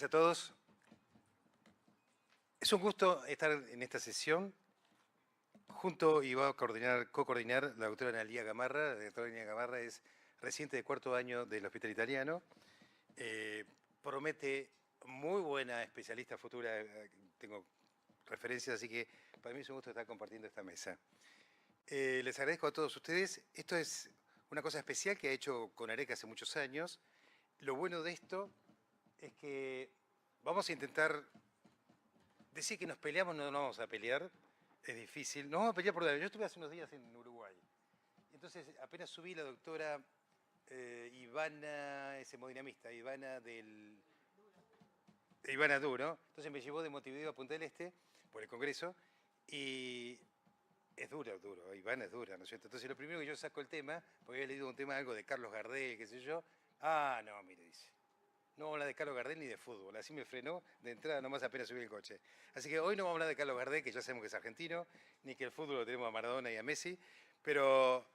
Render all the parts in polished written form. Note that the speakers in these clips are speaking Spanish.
Gracias a todos. Es un gusto estar en esta sesión. Junto y va a co-coordinar la doctora Analía Gamarra. La doctora Analía Gamarra es residente de cuarto año del Hospital Italiano. Promete muy buena especialista futura. Tengo referencias, así que para mí es un gusto estar compartiendo esta mesa. Les agradezco a todos ustedes. Esto es una cosa especial que ha hecho CONAREC hace muchos años. Lo bueno de esto es que vamos a intentar decir que nos peleamos, no nos vamos a pelear, es difícil. Nos vamos a pelear por algo. Yo estuve hace unos días en Uruguay. Entonces, apenas subí, la doctora Ivana, es hemodinamista, Ivana Duro. Entonces me llevó de Montevideo a Punta del Este, por el Congreso, y es duro, Ivana es dura, ¿no es cierto? Entonces lo primero que yo saco el tema, porque había leído un tema, algo de Carlos Gardel, qué sé yo. No, mire, dice. No vamos a hablar de Carlos Gardel ni de fútbol, así me frenó de entrada nomás apenas subí el coche. Así que hoy no vamos a hablar de Carlos Gardel, que ya sabemos que es argentino, ni que el fútbol lo tenemos a Maradona y a Messi, pero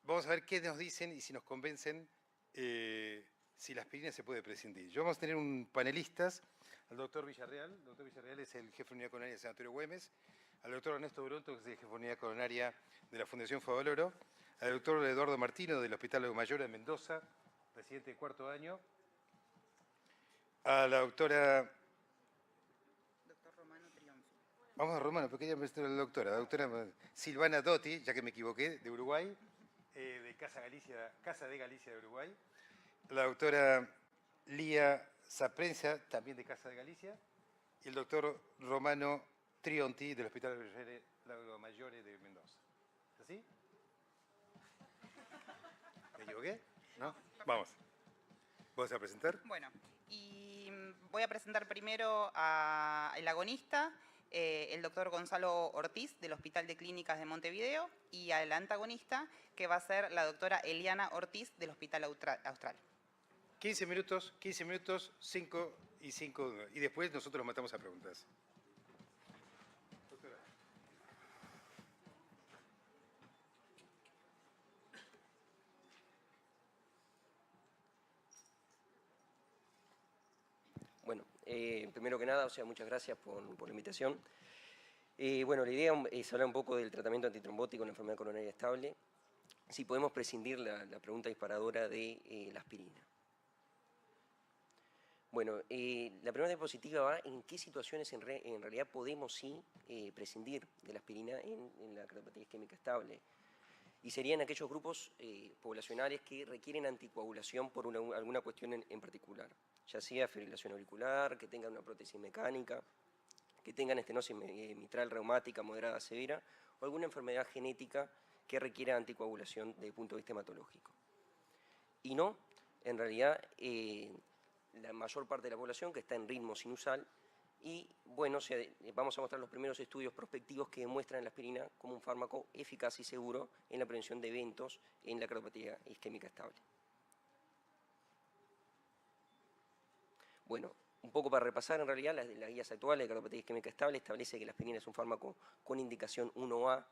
vamos a ver qué nos dicen y si nos convencen si la aspirina se puede prescindir. Yo vamos a tener un panelistas, al doctor Villarreal. El doctor Villarreal es el jefe de unidad coronaria del Sanatorio Güemes, al doctor Ernesto Bronto, que es el jefe de unidad coronaria de la Fundación Favaloro, al doctor Eduardo Martino del Hospital Mayor de Mendoza, residente de cuarto año, a la doctora... Doctor Romano Triunfi. Vamos a Romano, porque ella me está la doctora Silvana Dotti, ya que me equivoqué, de Uruguay, de Casa de Galicia de Uruguay. La doctora Lía Saprenza, también de Casa de Galicia. Y el doctor Romano Trionti, del Hospital Lago Maggiore de Mendoza. ¿Es así? ¿Me equivoqué? ¿No? Vamos. ¿Vos a presentar? Bueno, y voy a presentar primero al agonista, el doctor Gonzalo Ortiz, del Hospital de Clínicas de Montevideo, y al antagonista, que va a ser la doctora Eliana Ortiz, del Hospital Austral. 15 minutos, 5 y 5. Y después nosotros los matamos a preguntas. Doctora. Bueno, primero que nada, muchas gracias por la invitación. Bueno, la idea es hablar un poco del tratamiento antitrombótico en la enfermedad coronaria estable. Si podemos prescindir la pregunta disparadora de la aspirina. Bueno, la primera diapositiva va en qué situaciones en realidad podemos sí prescindir de la aspirina en la cardiopatía isquémica estable. Y serían aquellos grupos poblacionales que requieren anticoagulación por alguna cuestión en particular, ya sea fibrilación auricular, que tengan una prótesis mecánica, que tengan estenosis mitral reumática moderada severa o alguna enfermedad genética que requiera anticoagulación desde el punto de vista hematológico. Y no, en realidad, la mayor parte de la población que está en ritmo sinusal y, bueno, vamos a mostrar los primeros estudios prospectivos que demuestran la aspirina como un fármaco eficaz y seguro en la prevención de eventos en la cardiopatía isquémica estable. Bueno, un poco para repasar, en realidad, las guías actuales de cardiopatía isquémica estable establece que la aspirina es un fármaco con indicación 1A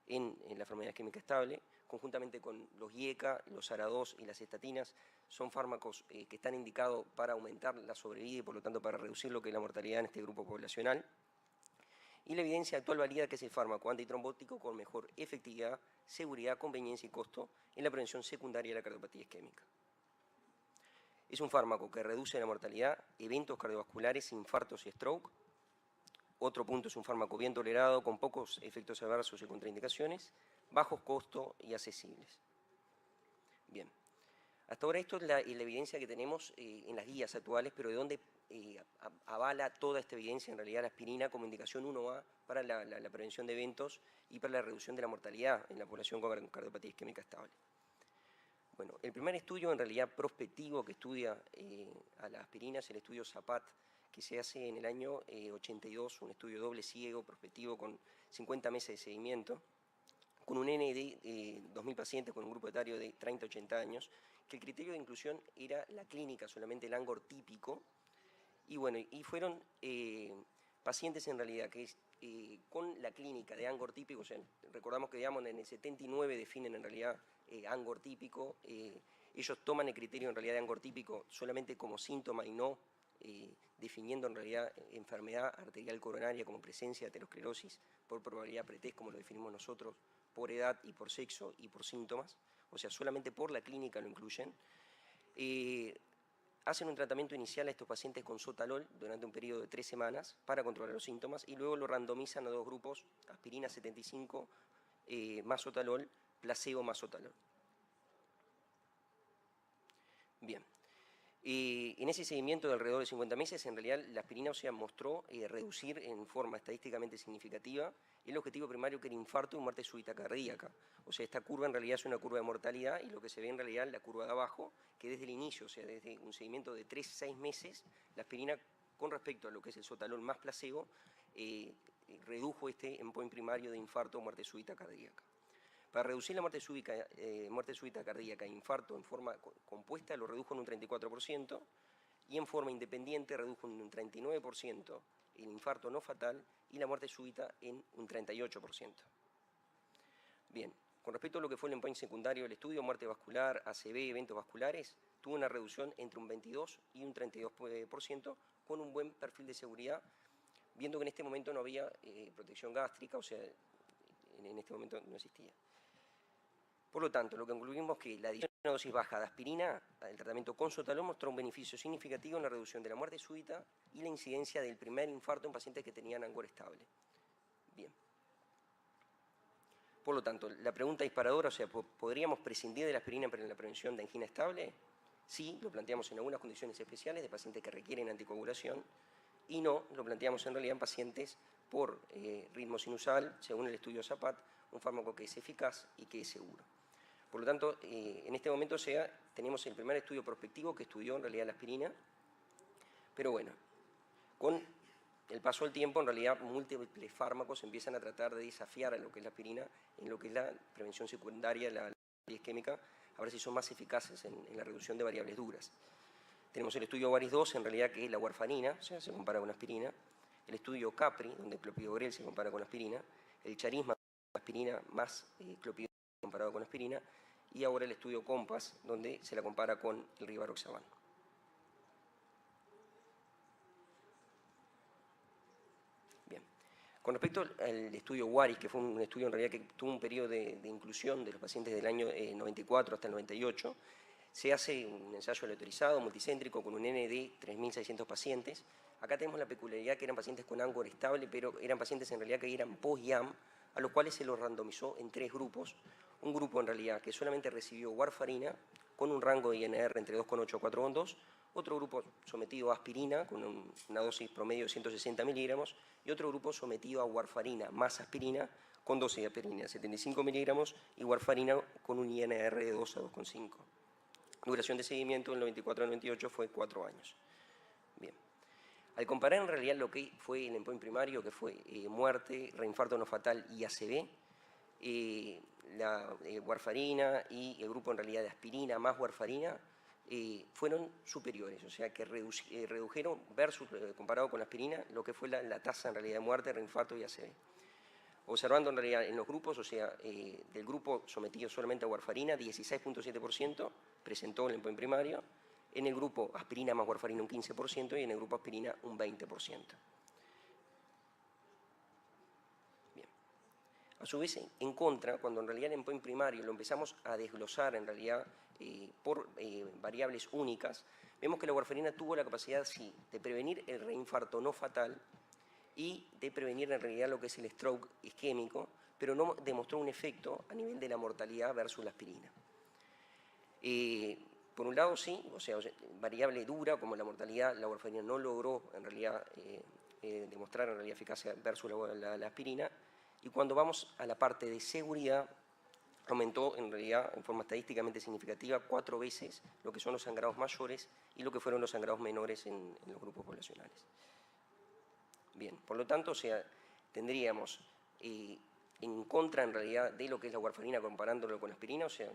en la enfermedad isquémica estable, conjuntamente con los IECA, los ARA2 y las estatinas. Son fármacos que están indicados para aumentar la sobrevida y por lo tanto para reducir lo que es la mortalidad en este grupo poblacional. Y la evidencia actual valida que es el fármaco antitrombótico con mejor efectividad, seguridad, conveniencia y costo en la prevención secundaria de la cardiopatía isquémica. Es un fármaco que reduce la mortalidad, eventos cardiovasculares, infartos y stroke. Otro punto, es un fármaco bien tolerado, con pocos efectos adversos y contraindicaciones, bajos costos y accesibles. Bien. Hasta ahora esto es la evidencia que tenemos en las guías actuales, pero de dónde avala toda esta evidencia en realidad la aspirina como indicación 1A para la prevención de eventos y para la reducción de la mortalidad en la población con cardiopatía isquémica estable. Bueno, el primer estudio en realidad prospectivo que estudia a la aspirina es el estudio ZAPAT, que se hace en el año 82, un estudio doble ciego prospectivo con 50 meses de seguimiento, con un N de 2.000 pacientes con un grupo etario de 30 a 80 años, que el criterio de inclusión era la clínica, solamente el ANGOR típico, y bueno, y fueron pacientes en realidad que con la clínica de ANGOR típico, o sea, recordamos que digamos en el 79 definen en realidad ANGOR típico, ellos toman el criterio en realidad de ANGOR típico solamente como síntoma y no definiendo en realidad enfermedad arterial coronaria como presencia de aterosclerosis por probabilidad pretest, como lo definimos nosotros, por edad y por sexo y por síntomas, o sea, solamente por la clínica lo incluyen. Hacen un tratamiento inicial a estos pacientes con sotalol durante un periodo de 3 semanas para controlar los síntomas y luego lo randomizan a 2 grupos, aspirina 75 más sotalol, placebo más sotalol. Bien. En ese seguimiento de alrededor de 50 meses, en realidad la aspirina mostró reducir en forma estadísticamente significativa el objetivo primario, que era infarto y muerte súbita cardíaca. O sea, esta curva en realidad es una curva de mortalidad y lo que se ve en realidad en la curva de abajo, que desde el inicio, o sea, desde un seguimiento de 3 a 6 meses, la aspirina con respecto a lo que es el sotalol más placebo, redujo este endpoint primario de infarto o muerte súbita cardíaca. Para reducir la muerte súbita cardíaca e infarto en forma compuesta lo redujo en un 34% y en forma independiente redujo en un 39% el infarto no fatal y la muerte súbita en un 38%. Bien, con respecto a lo que fue el endpoint secundario del estudio, muerte vascular, ACV, eventos vasculares, tuvo una reducción entre un 22 y un 32% con un buen perfil de seguridad, viendo que en este momento no había protección gástrica, o sea, en este momento no existía. Por lo tanto, lo que concluimos es que la adición a una dosis baja de aspirina, el tratamiento con sotalol, mostró un beneficio significativo en la reducción de la muerte súbita y la incidencia del primer infarto en pacientes que tenían Angor estable. Bien. Por lo tanto, la pregunta disparadora, o sea, ¿podríamos prescindir de la aspirina en la prevención de angina estable? Sí, lo planteamos en algunas condiciones especiales de pacientes que requieren anticoagulación y no, lo planteamos en realidad en pacientes por ritmo sinusal, según el estudio ZAPAT, un fármaco que es eficaz y que es seguro. Por lo tanto, en este momento tenemos el primer estudio prospectivo que estudió en realidad la aspirina, pero bueno, con el paso del tiempo, en realidad, múltiples fármacos empiezan a tratar de desafiar a lo que es la aspirina en lo que es la prevención secundaria, la isquémica, a ver si son más eficaces en la reducción de variables duras. Tenemos el estudio VARIS-2, en realidad, que es la warfarina, o sea, se compara con aspirina, el estudio CAPRI, donde clopidogrel se compara con aspirina, el charisma, aspirina más clopidogrel comparado con aspirina, y ahora el estudio COMPAS, donde se la compara con el rivaroxaban. Bien. Con respecto al estudio WARIS, que fue un estudio en realidad que tuvo un periodo de inclusión de los pacientes del año 94 hasta el 98, se hace un ensayo aleatorizado, multicéntrico, con un N de 3.600 pacientes. Acá tenemos la peculiaridad que eran pacientes con Angor estable, pero eran pacientes en realidad que eran post-YAM, a los cuales se los randomizó en 3 grupos. Un grupo en realidad que solamente recibió warfarina con un rango de INR entre 2,8 a 4,2, otro grupo sometido a aspirina con una dosis promedio de 160 miligramos y otro grupo sometido a warfarina más aspirina con dosis de aspirina de 75 miligramos y warfarina con un INR de 2 a 2,5. Duración de seguimiento en el 94 al 98 fue 4 años. Bien. Al comparar en realidad lo que fue el endpoint primario, que fue muerte, reinfarto no fatal y ACV, la warfarina y el grupo en realidad de aspirina más warfarina fueron superiores, o sea que redujeron versus comparado con la aspirina lo que fue la tasa en realidad de muerte, reinfarto y ACV. Observando en realidad en los grupos, o sea, del grupo sometido solamente a warfarina, 16,7% presentó el endpoint primario, en el grupo aspirina más warfarina un 15% y en el grupo aspirina un 20%. Bien. A su vez, en contra, cuando en realidad el endpoint primario lo empezamos a desglosar en realidad por variables únicas, vemos que la warfarina tuvo la capacidad, sí, de prevenir el reinfarto no fatal y de prevenir en realidad lo que es el stroke isquémico, pero no demostró un efecto a nivel de la mortalidad versus la aspirina. Por un lado, sí, o sea, variable dura como la mortalidad, la warfarina no logró en realidad demostrar en realidad eficacia versus la aspirina, y cuando vamos a la parte de seguridad, aumentó en realidad en forma estadísticamente significativa 4 veces lo que son los sangrados mayores y lo que fueron los sangrados menores en los grupos poblacionales. Bien, por lo tanto, o sea, tendríamos en contra en realidad de lo que es la warfarina comparándolo con la aspirina, o sea,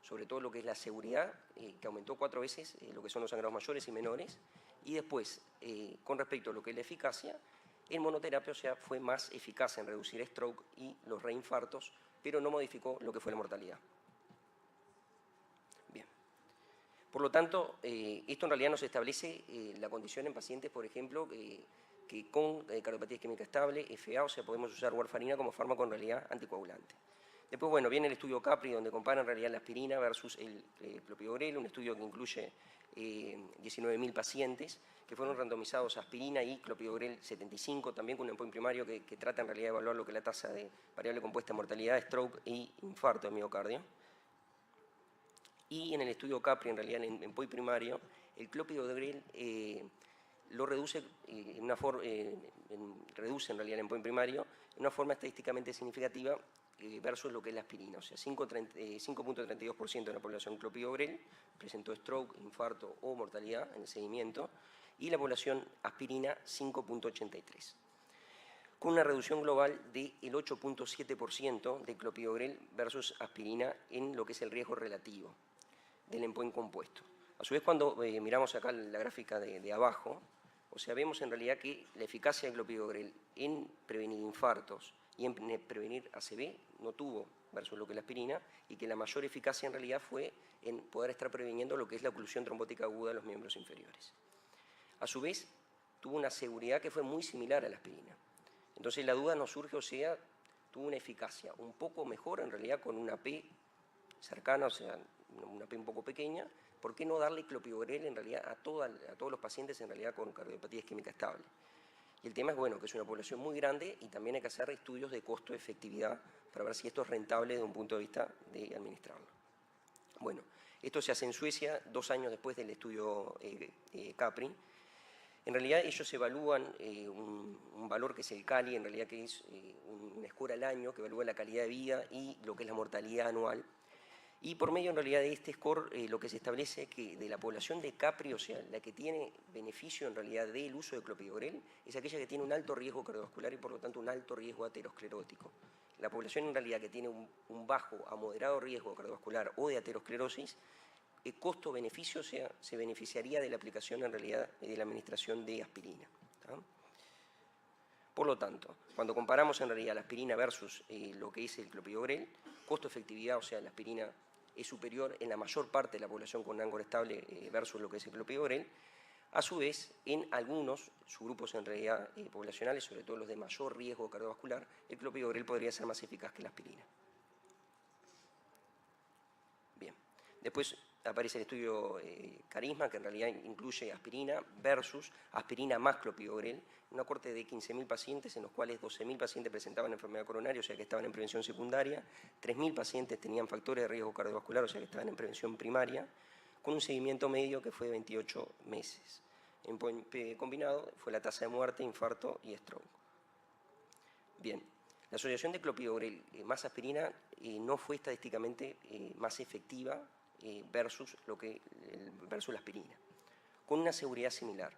sobre todo lo que es la seguridad, que aumentó 4 veces lo que son los sangrados mayores y menores, y después, con respecto a lo que es la eficacia, el monoterapia, o sea, fue más eficaz en reducir stroke y los reinfartos, pero no modificó lo que fue la mortalidad. Bien. Por lo tanto, esto en realidad nos establece la condición en pacientes, por ejemplo, que con cardiopatía isquémica estable, FA, o sea, podemos usar warfarina como fármaco en realidad anticoagulante. Después, bueno, viene el estudio CAPRI, donde compara en realidad la aspirina versus el clopidogrel, un estudio que incluye 19.000 pacientes que fueron randomizados a aspirina y clopidogrel 75, también con un endpoint primario que trata en realidad de evaluar lo que es la tasa de variable compuesta de mortalidad, stroke y infarto de miocardio. Y en el estudio CAPRI, en realidad en endpoint primario, el clopidogrel lo reduce reduce en realidad el endpoint primario en una forma estadísticamente significativa versus lo que es la aspirina, o sea, 5.32% de la población clopidogrel presentó stroke, infarto o mortalidad en el seguimiento, y la población aspirina 5.83%, con una reducción global del 8.7% de clopidogrel versus aspirina en lo que es el riesgo relativo del endpoint compuesto. A su vez, cuando miramos acá la gráfica de abajo, o sea, vemos en realidad que la eficacia del clopidogrel en prevenir infartos y en prevenir ACV no tuvo versus lo que es la aspirina, y que la mayor eficacia en realidad fue en poder estar previniendo lo que es la oclusión trombótica aguda de los miembros inferiores. A su vez, tuvo una seguridad que fue muy similar a la aspirina. Entonces la duda nos surge, o sea, tuvo una eficacia un poco mejor en realidad con una P cercana, o sea, una P un poco pequeña. ¿Por qué no darle clopidogrel en realidad a todos los pacientes en realidad con cardiopatía isquémica estable? Y el tema es, bueno, que es una población muy grande y también hay que hacer estudios de costo-efectividad para ver si esto es rentable desde un punto de vista de administrarlo. Bueno, esto se hace en Suecia 2 años después del estudio CAPRI. En realidad ellos evalúan un valor que es el CALI, en realidad que es un score al año que evalúa la calidad de vida y lo que es la mortalidad anual. Y por medio en realidad de este score lo que se establece es que de la población de CAPRI, o sea, la que tiene beneficio en realidad del uso de clopidogrel, es aquella que tiene un alto riesgo cardiovascular y por lo tanto un alto riesgo aterosclerótico. La población en realidad que tiene un bajo a moderado riesgo cardiovascular o de aterosclerosis, el costo-beneficio, o sea, se beneficiaría de la aplicación en realidad de la administración de aspirina. ¿Tá? Por lo tanto, cuando comparamos en realidad la aspirina versus lo que es el clopidogrel, costo-efectividad, o sea, la aspirina es superior en la mayor parte de la población con Angor estable versus lo que es el clopidogrel. A su vez, en algunos subgrupos en realidad poblacionales, sobre todo los de mayor riesgo cardiovascular, el clopidogrel podría ser más eficaz que la aspirina. Bien, después aparece el estudio Carisma, que en realidad incluye aspirina versus aspirina más clopidogrel, una corte de 15.000 pacientes, en los cuales 12.000 pacientes presentaban enfermedad coronaria, o sea que estaban en prevención secundaria, 3.000 pacientes tenían factores de riesgo cardiovascular, o sea que estaban en prevención primaria, con un seguimiento medio que fue de 28 meses. En combinado fue la tasa de muerte, infarto y stroke. Bien, la asociación de clopidogrel más aspirina no fue estadísticamente más efectiva versus la aspirina, con una seguridad similar.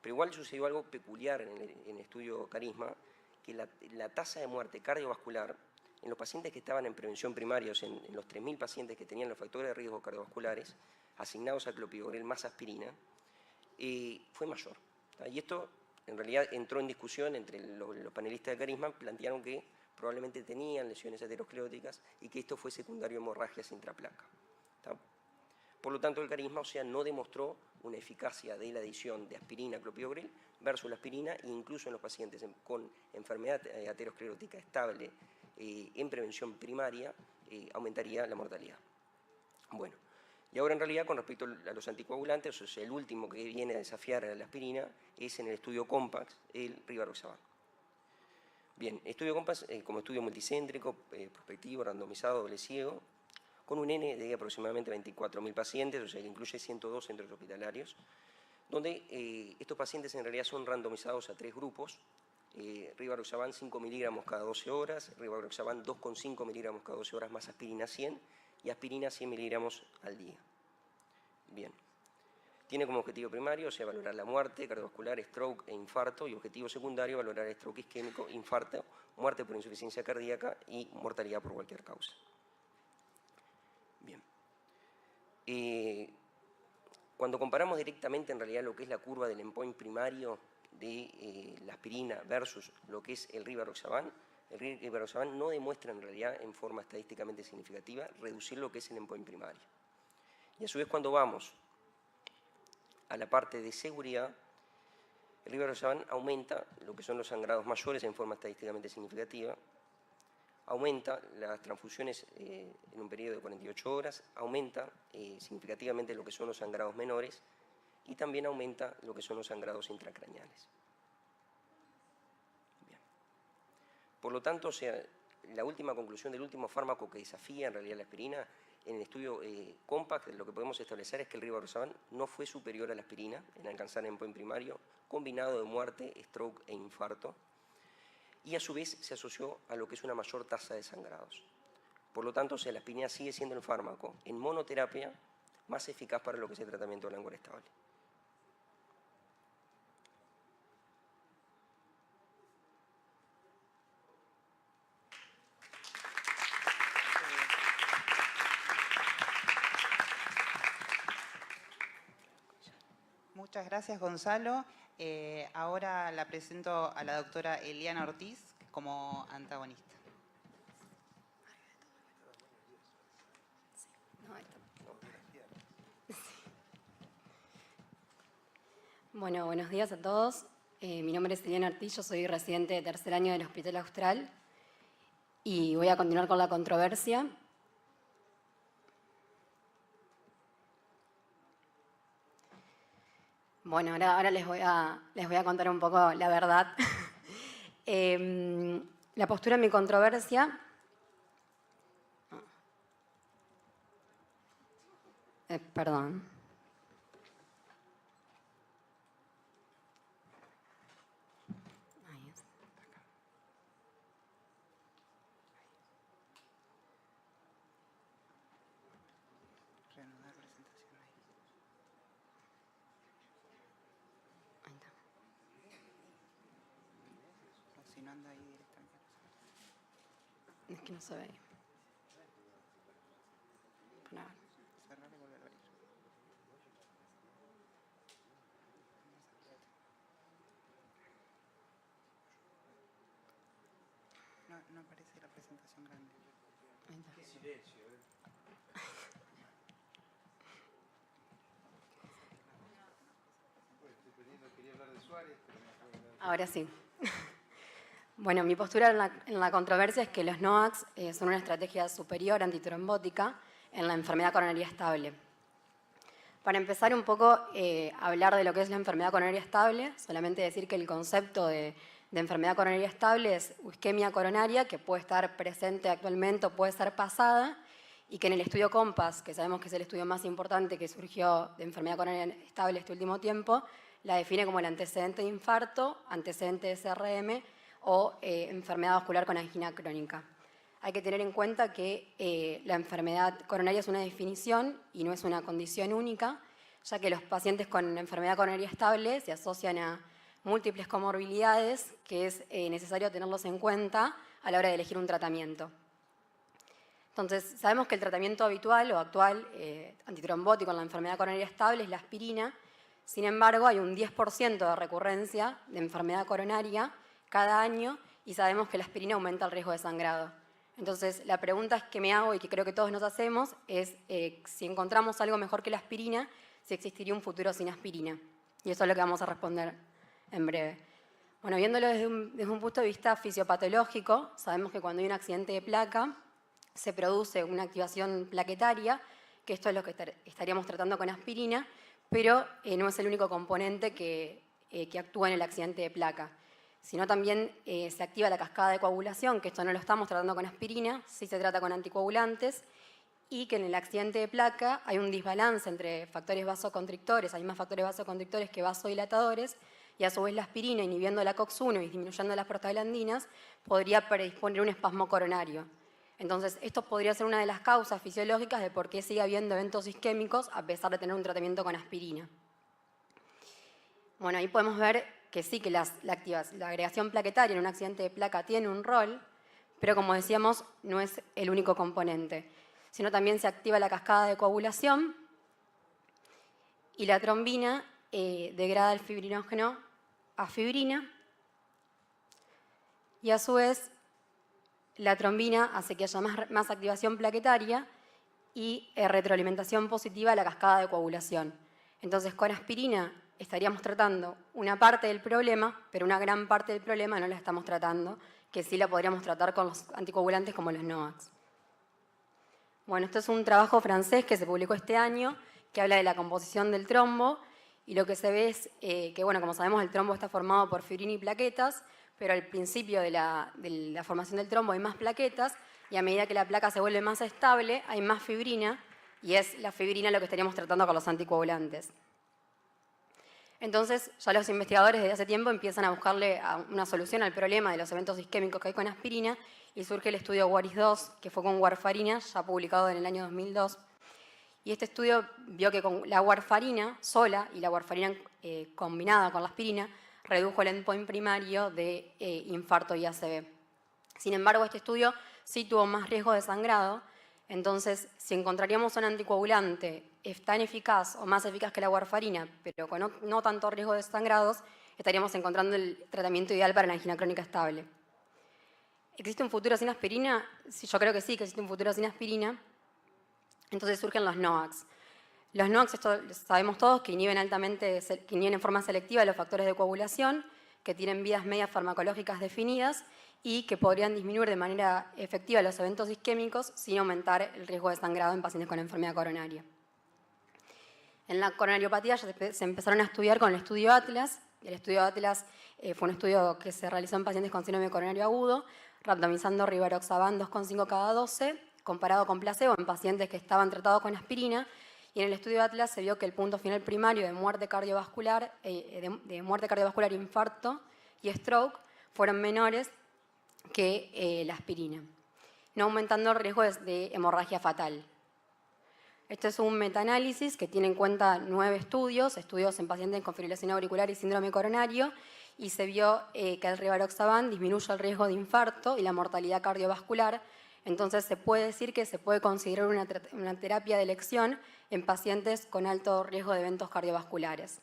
Pero igual sucedió algo peculiar en el estudio Carisma, que la tasa de muerte cardiovascular en los pacientes que estaban en prevención primaria, o sea, en los 3.000 pacientes que tenían los factores de riesgo cardiovasculares asignados a clopidogrel más aspirina, fue mayor. Y esto en realidad entró en discusión entre los panelistas de Carisma, plantearon que probablemente tenían lesiones ateroscleróticas y que esto fue secundario a hemorragias intraplaca. Por lo tanto, el Carisma, o sea, no demostró una eficacia de la adición de aspirina a clopidogrel versus la aspirina, e incluso en los pacientes con enfermedad aterosclerótica estable en prevención primaria aumentaría la mortalidad. Bueno, y ahora en realidad con respecto a los anticoagulantes, o sea, el último que viene a desafiar a la aspirina es en el estudio COMPAS, el rivaroxaban. Bien, estudio COMPAS como estudio multicéntrico, prospectivo, randomizado, doble ciego, con un N de aproximadamente 24.000 pacientes, o sea, que incluye 102 centros hospitalarios, donde estos pacientes en realidad son randomizados a 3 grupos, rivaroxaban 5 miligramos cada 12 horas, rivaroxaban 2,5 miligramos cada 12 horas más aspirina 100 y aspirina 100 miligramos al día. Bien. Tiene como objetivo primario, o sea, valorar la muerte cardiovascular, stroke e infarto, y objetivo secundario, valorar stroke isquémico, infarto, muerte por insuficiencia cardíaca y mortalidad por cualquier causa. Bien. Cuando comparamos directamente en realidad lo que es la curva del endpoint primario de la aspirina versus lo que es el rivaroxaban no demuestra en realidad en forma estadísticamente significativa reducir lo que es el endpoint primario. Y a su vez cuando vamos a la parte de seguridad, el rivaroxaban aumenta lo que son los sangrados mayores en forma estadísticamente significativa, aumenta las transfusiones en un periodo de 48 horas, aumenta significativamente lo que son los sangrados menores y también aumenta lo que son los sangrados intracraneales. Bien. Por lo tanto, o sea, la última conclusión del último fármaco que desafía en realidad la aspirina, en el estudio COMPACT, lo que podemos establecer es que el rivaroxaban no fue superior a la aspirina en alcanzar endpoint primario, combinado de muerte, stroke e infarto, y a su vez se asoció a lo que es una mayor tasa de sangrados. Por lo tanto, o sea, la aspirina sigue siendo el fármaco en monoterapia más eficaz para lo que es el tratamiento del ángulo estable. Muchas gracias, Gonzalo. Ahora la presento a la doctora Eliana Ortiz como antagonista. Bueno, buenos días a todos. Mi nombre es Eliana Ortiz, yo soy residente de tercer año del Hospital Austral y voy a continuar con la controversia. Bueno, ahora les voy a contar un poco la verdad. La postura en mi controversia... perdón. Reanudar presentación ahí. Ahí está. O si no anda ahí directamente. Es que no se ve. Para ver. Cerrar y volver a abrir. No aparece la presentación grande. Ahí está. Qué silencio, quería hablar de Suárez, pero no puedo hablar. Ahora sí. Bueno, mi postura en la controversia es que los NOACs son una estrategia superior antitrombótica en la enfermedad coronaria estable. Para empezar un poco a hablar de lo que es la enfermedad coronaria estable, solamente decir que el concepto de enfermedad coronaria estable es isquemia coronaria, que puede estar presente actualmente o puede ser pasada, y que en el estudio COMPASS, que sabemos que es el estudio más importante que surgió de enfermedad coronaria estable este último tiempo, la define como el antecedente de infarto, antecedente de CRM o enfermedad vascular con angina crónica. Hay que tener en cuenta que la enfermedad coronaria es una definición y no es una condición única, ya que los pacientes con enfermedad coronaria estable se asocian a múltiples comorbilidades que es necesario tenerlos en cuenta a la hora de elegir un tratamiento. Entonces, sabemos que el tratamiento habitual o actual antitrombótico en la enfermedad coronaria estable es la aspirina. Sin embargo, hay un 10% de recurrencia de enfermedad coronaria cada año y sabemos que la aspirina aumenta el riesgo de sangrado. Entonces, la pregunta que me hago y que creo que todos nos hacemos es si encontramos algo mejor que la aspirina, si existiría un futuro sin aspirina. Y eso es lo que vamos a responder en breve. Bueno, viéndolo desde un punto de vista fisiopatológico, sabemos que cuando hay un accidente de placa, se produce una activación plaquetaria, que esto es lo que estaríamos tratando con aspirina, pero no es el único componente que actúa en el accidente de placa, sino también se activa la cascada de coagulación, que esto no lo estamos tratando con aspirina, sí se trata con anticoagulantes, y que en el accidente de placa hay un desbalance entre factores vasoconstrictores, hay más factores vasoconstrictores que vasodilatadores, y a su vez la aspirina, inhibiendo la COX-1 y disminuyendo las prostaglandinas, podría predisponer un espasmo coronario. Entonces, esto podría ser una de las causas fisiológicas de por qué sigue habiendo eventos isquémicos a pesar de tener un tratamiento con aspirina. Bueno, ahí podemos ver que sí, que la agregación plaquetaria en un accidente de placa tiene un rol, pero como decíamos, no es el único componente, sino también se activa la cascada de coagulación y la trombina degrada el fibrinógeno a fibrina y a su vez la trombina hace que haya más activación plaquetaria y retroalimentación positiva a la cascada de coagulación. Entonces, con aspirina estaríamos tratando una parte del problema, pero una gran parte del problema no la estamos tratando, que sí la podríamos tratar con los anticoagulantes como los NOACs. Bueno, esto es un trabajo francés que se publicó este año, que habla de la composición del trombo, y lo que se ve es que, bueno, como sabemos, el trombo está formado por fibrina y plaquetas, pero al principio de la formación del trombo hay más plaquetas, y a medida que la placa se vuelve más estable, hay más fibrina, y es la fibrina lo que estaríamos tratando con los anticoagulantes. Entonces, ya los investigadores desde hace tiempo empiezan a buscarle una solución al problema de los eventos isquémicos que hay con aspirina, y surge el estudio WARIS-2, que fue con warfarina, ya publicado en el año 2002. Y este estudio vio que con la warfarina sola y la warfarina combinada con la aspirina, redujo el endpoint primario de infarto y ACV. Sin embargo, este estudio sí tuvo más riesgo de sangrado. Entonces, si encontraríamos un anticoagulante tan eficaz o más eficaz que la warfarina, pero con no tanto riesgo de sangrados, estaríamos encontrando el tratamiento ideal para la angina crónica estable. ¿Existe un futuro sin aspirina? Sí, yo creo que sí, que existe un futuro sin aspirina. Entonces surgen los NOACs. Los NOACs, esto sabemos todos, que inhiben en forma selectiva los factores de coagulación, que tienen vías medias farmacológicas definidas y que podrían disminuir de manera efectiva los eventos isquémicos sin aumentar el riesgo de sangrado en pacientes con enfermedad coronaria. En la coronariopatía ya se empezaron a estudiar con el estudio Atlas. El estudio Atlas fue un estudio que se realizó en pacientes con síndrome coronario agudo, randomizando rivaroxaban 2,5 cada 12, comparado con placebo en pacientes que estaban tratados con aspirina. Y en el estudio Atlas se vio que el punto final primario de muerte cardiovascular, infarto y stroke fueron menores que la aspirina, no aumentando el riesgo de hemorragia fatal. Este es un metaanálisis que tiene en cuenta 9 estudios en pacientes con fibrilación auricular y síndrome coronario, y se vio que el rivaroxaban disminuye el riesgo de infarto y la mortalidad cardiovascular. Entonces se puede decir que se puede considerar una terapia de elección en pacientes con alto riesgo de eventos cardiovasculares.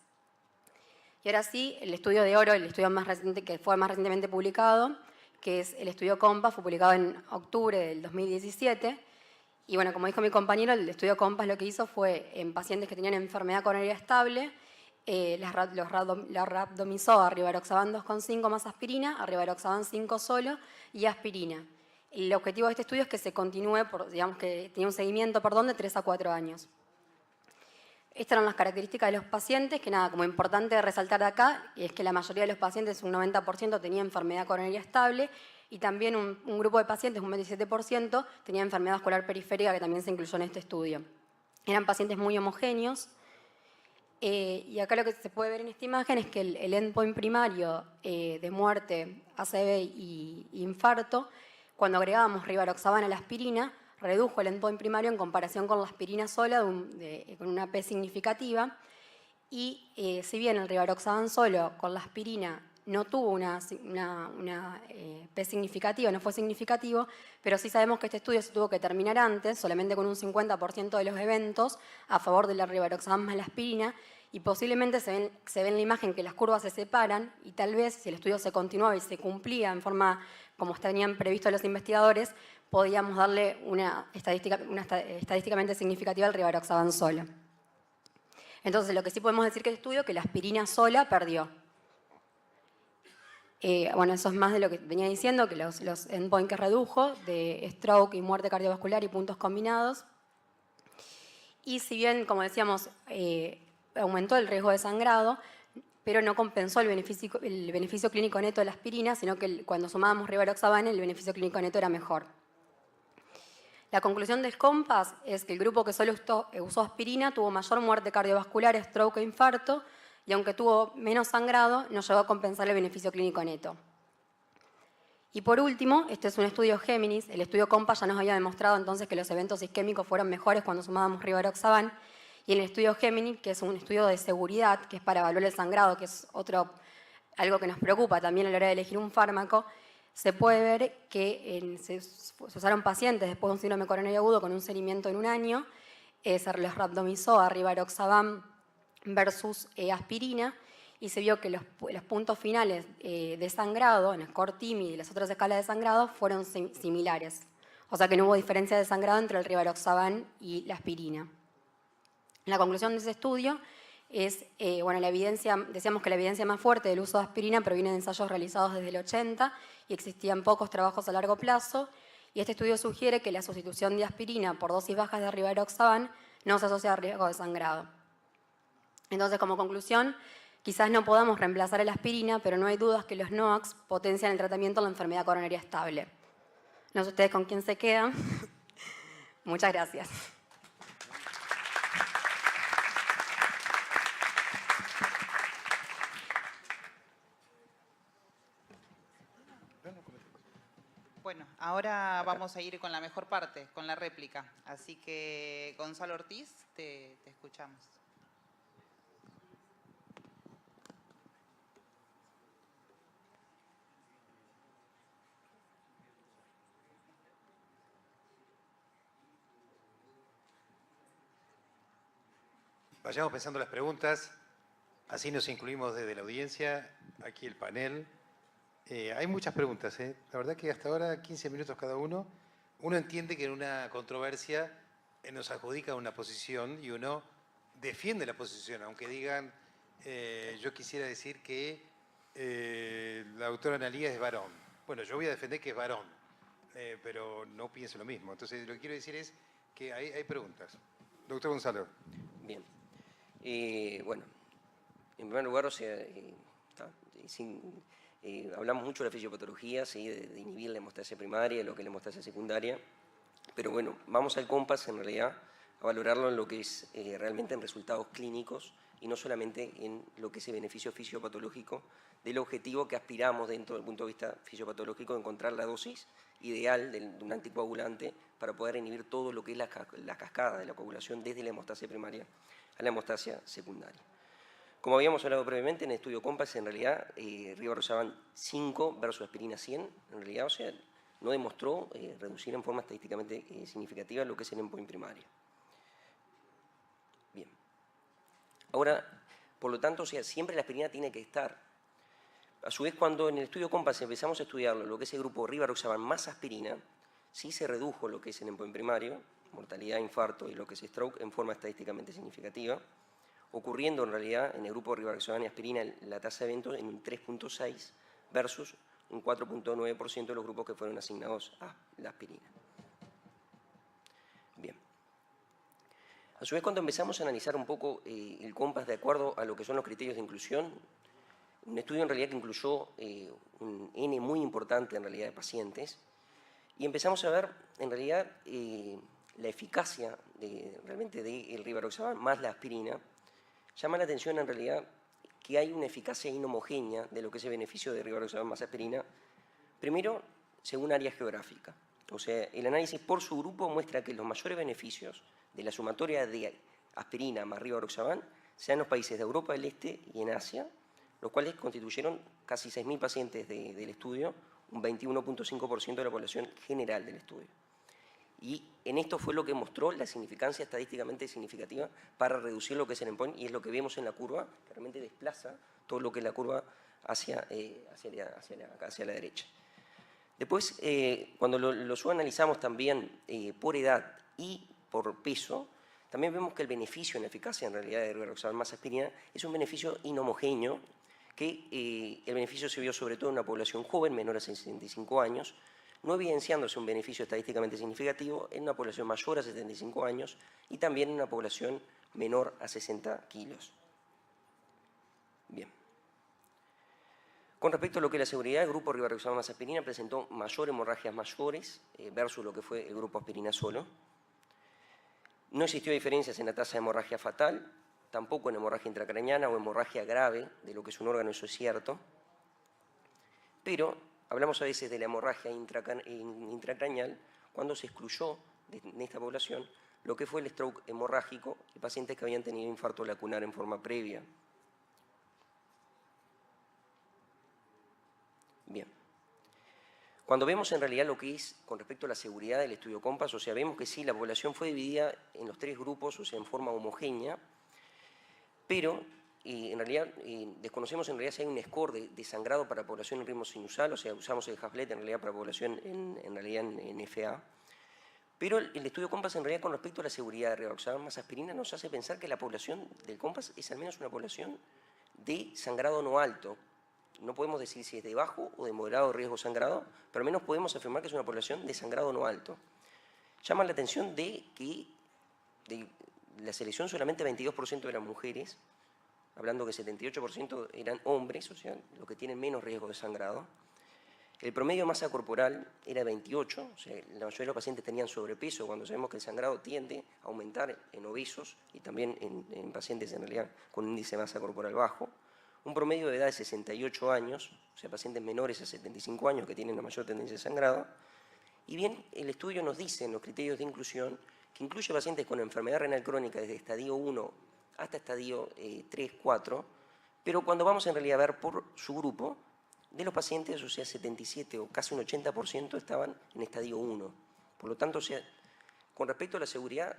Y ahora sí, el estudio de oro, el estudio más reciente que fue más recientemente publicado, que es el estudio COMPAS, fue publicado en octubre del 2017. Y bueno, como dijo mi compañero, el estudio COMPAS lo que hizo fue en pacientes que tenían enfermedad coronaria estable, los randomizó a rivaroxaban 2,5 más aspirina, a rivaroxaban 5 solo y aspirina. El objetivo de este estudio es que se continúe, digamos que tenía un seguimiento, de 3 a 4 años. Estas eran las características de los pacientes, que nada, como importante resaltar de acá, es que la mayoría de los pacientes, un 90%, tenía enfermedad coronaria estable, y también un grupo de pacientes, un 27%, tenía enfermedad vascular periférica, que también se incluyó en este estudio. Eran pacientes muy homogéneos, y acá lo que se puede ver en esta imagen es que el endpoint primario de muerte, ACV y infarto, cuando agregábamos rivaroxaban a la aspirina, redujo el endpoint primario en comparación con la aspirina sola con una P significativa. Y si bien el rivaroxaban solo con la aspirina no tuvo una P significativa, no fue significativo, pero sí sabemos que este estudio se tuvo que terminar antes, solamente con un 50% de los eventos a favor de la rivaroxaban más la aspirina, y posiblemente se ve en la imagen que las curvas se separan, y tal vez si el estudio se continuaba y se cumplía en forma como tenían previsto los investigadores, podíamos darle una estadísticamente significativa al rivaroxaban solo. Entonces, lo que sí podemos decir que el estudio, que la aspirina sola perdió. Bueno, eso es más de lo que venía diciendo, que los endpoints que redujo, de stroke y muerte cardiovascular y puntos combinados. Y si bien, como decíamos, aumentó el riesgo de sangrado, pero no compensó el beneficio clínico neto de la aspirina, sino que cuando sumábamos rivaroxaban, el beneficio clínico neto era mejor. La conclusión del COMPAS es que el grupo que solo usó aspirina tuvo mayor muerte cardiovascular, stroke e infarto, y aunque tuvo menos sangrado, no llegó a compensar el beneficio clínico neto. Y por último, este es un estudio Géminis. El estudio COMPAS ya nos había demostrado entonces que los eventos isquémicos fueron mejores cuando sumábamos rivaroxaban. Y en el estudio Géminis, que es un estudio de seguridad, que es para evaluar el sangrado, que es algo que nos preocupa también a la hora de elegir un fármaco, se puede ver que se usaron pacientes después de un síndrome coronario agudo con un seguimiento en un año, se les randomizó a rivaroxaban versus aspirina, y se vio que los puntos finales de sangrado, en el score TIMI y las otras escalas de sangrado, fueron similares. O sea que no hubo diferencia de sangrado entre el rivaroxaban y la aspirina. La conclusión de ese estudio es, bueno, la evidencia, decíamos que la evidencia más fuerte del uso de aspirina proviene de ensayos realizados desde el 80 y existían pocos trabajos a largo plazo, y este estudio sugiere que la sustitución de aspirina por dosis bajas de rivaroxaban no se asocia a riesgo de sangrado. Entonces, como conclusión, quizás no podamos reemplazar la aspirina, pero no hay dudas que los NOACs potencian el tratamiento de la enfermedad coronaria estable. No sé ustedes con quién se quedan. Muchas gracias. Bueno, ahora vamos a ir con la mejor parte, con la réplica. Así que, Gonzalo Ortiz, te escuchamos. Vayamos pensando las preguntas, así nos incluimos desde la audiencia, aquí el panel. Hay muchas preguntas, ¿eh? La verdad que hasta ahora 15 minutos cada uno. Uno entiende que en una controversia nos adjudica una posición y uno defiende la posición, aunque digan, yo quisiera decir que la doctora Analía es varón. Bueno, yo voy a defender que es varón, pero no pienso lo mismo. Entonces, lo que quiero decir es que hay preguntas. Doctor Gonzalo. Bien. Bueno, en primer lugar, o sea, hablamos mucho de la fisiopatología, ¿sí? de inhibir la hemostasia primaria, lo que es la hemostasia secundaria, pero bueno, vamos al COMPASS en realidad a valorarlo en lo que es realmente en resultados clínicos y no solamente en lo que es el beneficio fisiopatológico del objetivo que aspiramos dentro del punto de vista fisiopatológico de encontrar la dosis ideal de un anticoagulante para poder inhibir todo lo que es la cascada de la coagulación desde la hemostasia primaria a la hemostasia secundaria. Como habíamos hablado previamente, en el estudio COMPASS, en realidad, rivaroxaban 5 versus aspirina 100, en realidad, o sea, no demostró reducir en forma estadísticamente significativa lo que es el endpoint primario. Bien. Ahora, por lo tanto, o sea, siempre la aspirina tiene que estar. A su vez, cuando en el estudio COMPASS empezamos a estudiarlo, lo que es el grupo rivaroxaban más aspirina, sí se redujo lo que es el endpoint primario, mortalidad, infarto y lo que es stroke en forma estadísticamente significativa, ocurriendo en realidad en el grupo rivaroxaban y aspirina la tasa de eventos en un 3.6 versus un 4.9% de los grupos que fueron asignados a la aspirina. Bien. A su vez, cuando empezamos a analizar un poco el COMPASS de acuerdo a lo que son los criterios de inclusión, un estudio en realidad que incluyó un N muy importante en realidad de pacientes, y empezamos a ver en realidad la eficacia realmente del rivaroxaban más la aspirina. Llama la atención en realidad que hay una eficacia inhomogénea de lo que es el beneficio de rivaroxaban más aspirina, primero según área geográfica. O sea, el análisis por su grupo muestra que los mayores beneficios de la sumatoria de aspirina más rivaroxaban sean en los países de Europa del Este y en Asia, los cuales constituyeron casi 6.000 pacientes del estudio, un 21.5% de la población general del estudio. Y en esto fue lo que mostró la significancia estadísticamente significativa para reducir lo que es el endpoint, y es lo que vemos en la curva, que realmente desplaza todo lo que es la curva hacia la derecha. Después, cuando lo subanalizamos también por edad y por peso, también vemos que el beneficio en eficacia en realidad de rivaroxaban más aspirina es un beneficio inhomogéneo, que el beneficio se vio sobre todo en una población joven, menor a 65 años, no evidenciándose un beneficio estadísticamente significativo en una población mayor a 75 años y también en una población menor a 60 kilos. Bien. Con respecto a lo que es la seguridad, el grupo rivaroxaban más aspirina presentó mayor hemorragias mayores versus lo que fue el grupo aspirina solo. No existió diferencias en la tasa de hemorragia fatal, tampoco en hemorragia intracraneana o hemorragia grave de lo que es un órgano, eso es cierto. Pero hablamos a veces de la hemorragia intracraneal cuando se excluyó de esta población lo que fue el stroke hemorrágico y pacientes que habían tenido infarto lacunar en forma previa. Bien. Cuando vemos en realidad lo que es con respecto a la seguridad del estudio COMPASS, o sea, vemos que sí, la población fue dividida en los 3 grupos, o sea, en forma homogénea, pero en realidad desconocemos en realidad si hay un score de sangrado para población en ritmo sinusal, o sea, usamos el Haslet en realidad para población en realidad en FA, Pero el estudio COMPAS en realidad con respecto a la seguridad de rivaroxaban más aspirina nos hace pensar que la población del COMPAS es al menos una población de sangrado no alto. No podemos decir si es de bajo o de moderado riesgo de sangrado, pero al menos podemos afirmar que es una población de sangrado no alto. Llama la atención de que de la selección solamente 22% eran mujeres, hablando que 78% eran hombres, o sea, los que tienen menos riesgo de sangrado. El promedio de masa corporal era 28, o sea, la mayoría de los pacientes tenían sobrepeso, cuando sabemos que el sangrado tiende a aumentar en obesos y también en pacientes en realidad con índice de masa corporal bajo. Un promedio de edad de 68 años, o sea, pacientes menores a 75 años que tienen la mayor tendencia de sangrado. Y bien, el estudio nos dice en los criterios de inclusión que incluye pacientes con enfermedad renal crónica desde estadio 1 hasta estadio 3, 4, pero cuando vamos en realidad a ver por su grupo, de los pacientes, o sea, 77 o casi un 80% estaban en estadio 1. Por lo tanto, o sea, con respecto a la seguridad,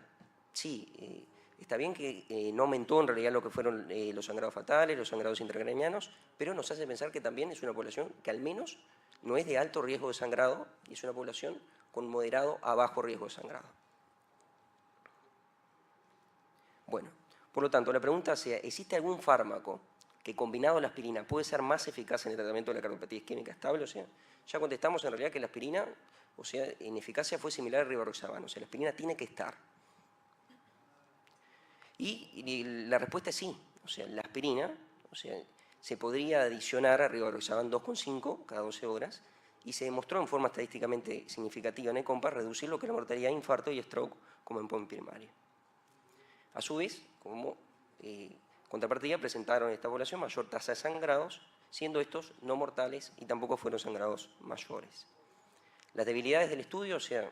sí, está bien que no aumentó en realidad lo que fueron los sangrados fatales, los sangrados intracraneanos, pero nos hace pensar que también es una población que al menos no es de alto riesgo de sangrado y es una población con moderado a bajo riesgo de sangrado. Bueno, por lo tanto, la pregunta es, ¿existe algún fármaco que combinado a la aspirina puede ser más eficaz en el tratamiento de la cardiopatía isquémica estable? O sea, ya contestamos en realidad que la aspirina, o sea, en eficacia fue similar al rivaroxaban, o sea, la aspirina tiene que estar. Y la respuesta es sí, o sea, la aspirina, o sea, se podría adicionar a rivaroxaban 2,5 cada 12 horas y se demostró en forma estadísticamente significativa en el COMPAS reducir lo que es la mortalidad de infarto y stroke como endpoint primario. A su vez, como contrapartida, presentaron en esta población mayor tasa de sangrados, siendo estos no mortales y tampoco fueron sangrados mayores. Las debilidades del estudio, o sea,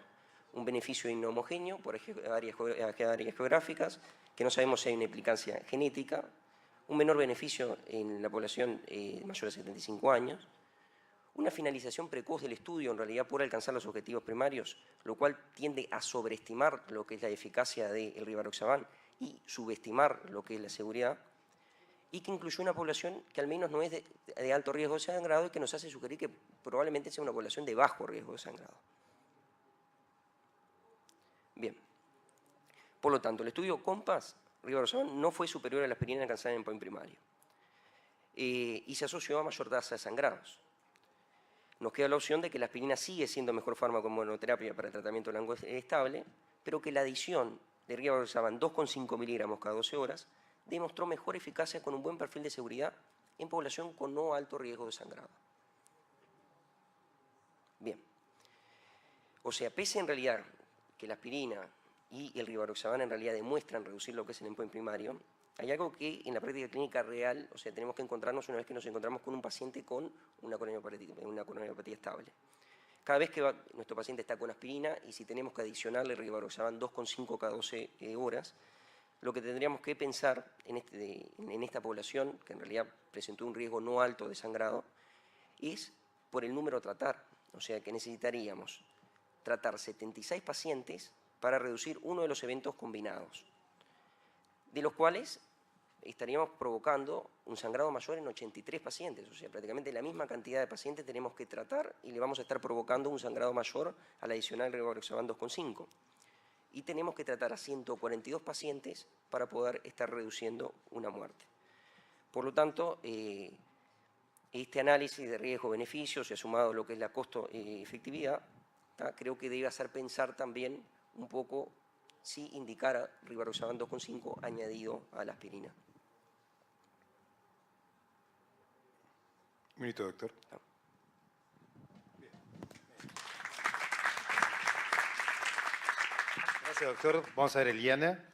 un beneficio inhomogéneo por áreas geográficas, que no sabemos si hay una implicancia genética, un menor beneficio en la población mayor de 75 años, una finalización precoz del estudio en realidad por alcanzar los objetivos primarios, lo cual tiende a sobreestimar lo que es la eficacia del rivaroxaban y subestimar lo que es la seguridad, y que incluyó una población que al menos no es de alto riesgo de sangrado y que nos hace sugerir que probablemente sea una población de bajo riesgo de sangrado. Bien. Por lo tanto, el estudio COMPAS, rivaroxaban, no fue superior a la aspirina alcanzada en endpoint primario y se asoció a mayor tasa de sangrados. Nos queda la opción de que la aspirina sigue siendo mejor fármaco en monoterapia para el tratamiento de largo estable, pero que la adición de rivaroxaban 2,5 miligramos cada 12 horas demostró mejor eficacia con un buen perfil de seguridad en población con no alto riesgo de sangrado. Bien. O sea, pese en realidad que la aspirina y el rivaroxaban en realidad demuestran reducir lo que es el endpoint primario, hay algo que en la práctica clínica real, o sea, tenemos que encontrarnos una vez que nos encontramos con un paciente con una coronariopatía estable. Cada vez que nuestro paciente está con aspirina y si tenemos que adicionarle rivaroxaban 2,5 cada 12 horas, lo que tendríamos que pensar en esta población, que en realidad presentó un riesgo no alto de sangrado, es por el número a tratar. O sea, que necesitaríamos tratar 76 pacientes para reducir uno de los eventos combinados, de los cuales estaríamos provocando un sangrado mayor en 83 pacientes, o sea, prácticamente la misma cantidad de pacientes tenemos que tratar y le vamos a estar provocando un sangrado mayor al adicional rivaroxaban 2,5. Y tenemos que tratar a 142 pacientes para poder estar reduciendo una muerte. Por lo tanto, este análisis de riesgo-beneficio, se ha sumado lo que es la costo-efectividad, creo que debe hacer pensar también un poco si indicara rivaroxaban 2,5 añadido a la aspirina. Un minuto, doctor. Gracias, doctor. Vamos a ver, Eliana,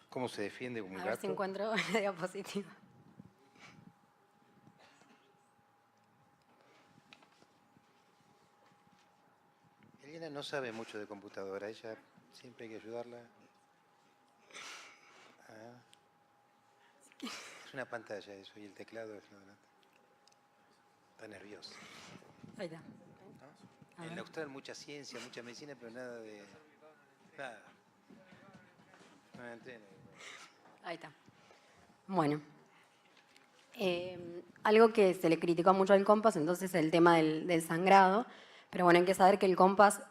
cómo se defiende como un A ver gato. si encuentro la diapositiva. Eliana no sabe mucho de computadora, ella siempre hay que ayudarla. Es una pantalla eso y el teclado es... Está nerviosa. Ahí está. ¿No? En la Austral mucha ciencia, mucha medicina, pero nada de... Nada. No me entiendo. Ahí está. Bueno. Algo que se le criticó mucho al COMPAS, entonces el tema del sangrado, pero bueno, hay que saber que el COMPAS,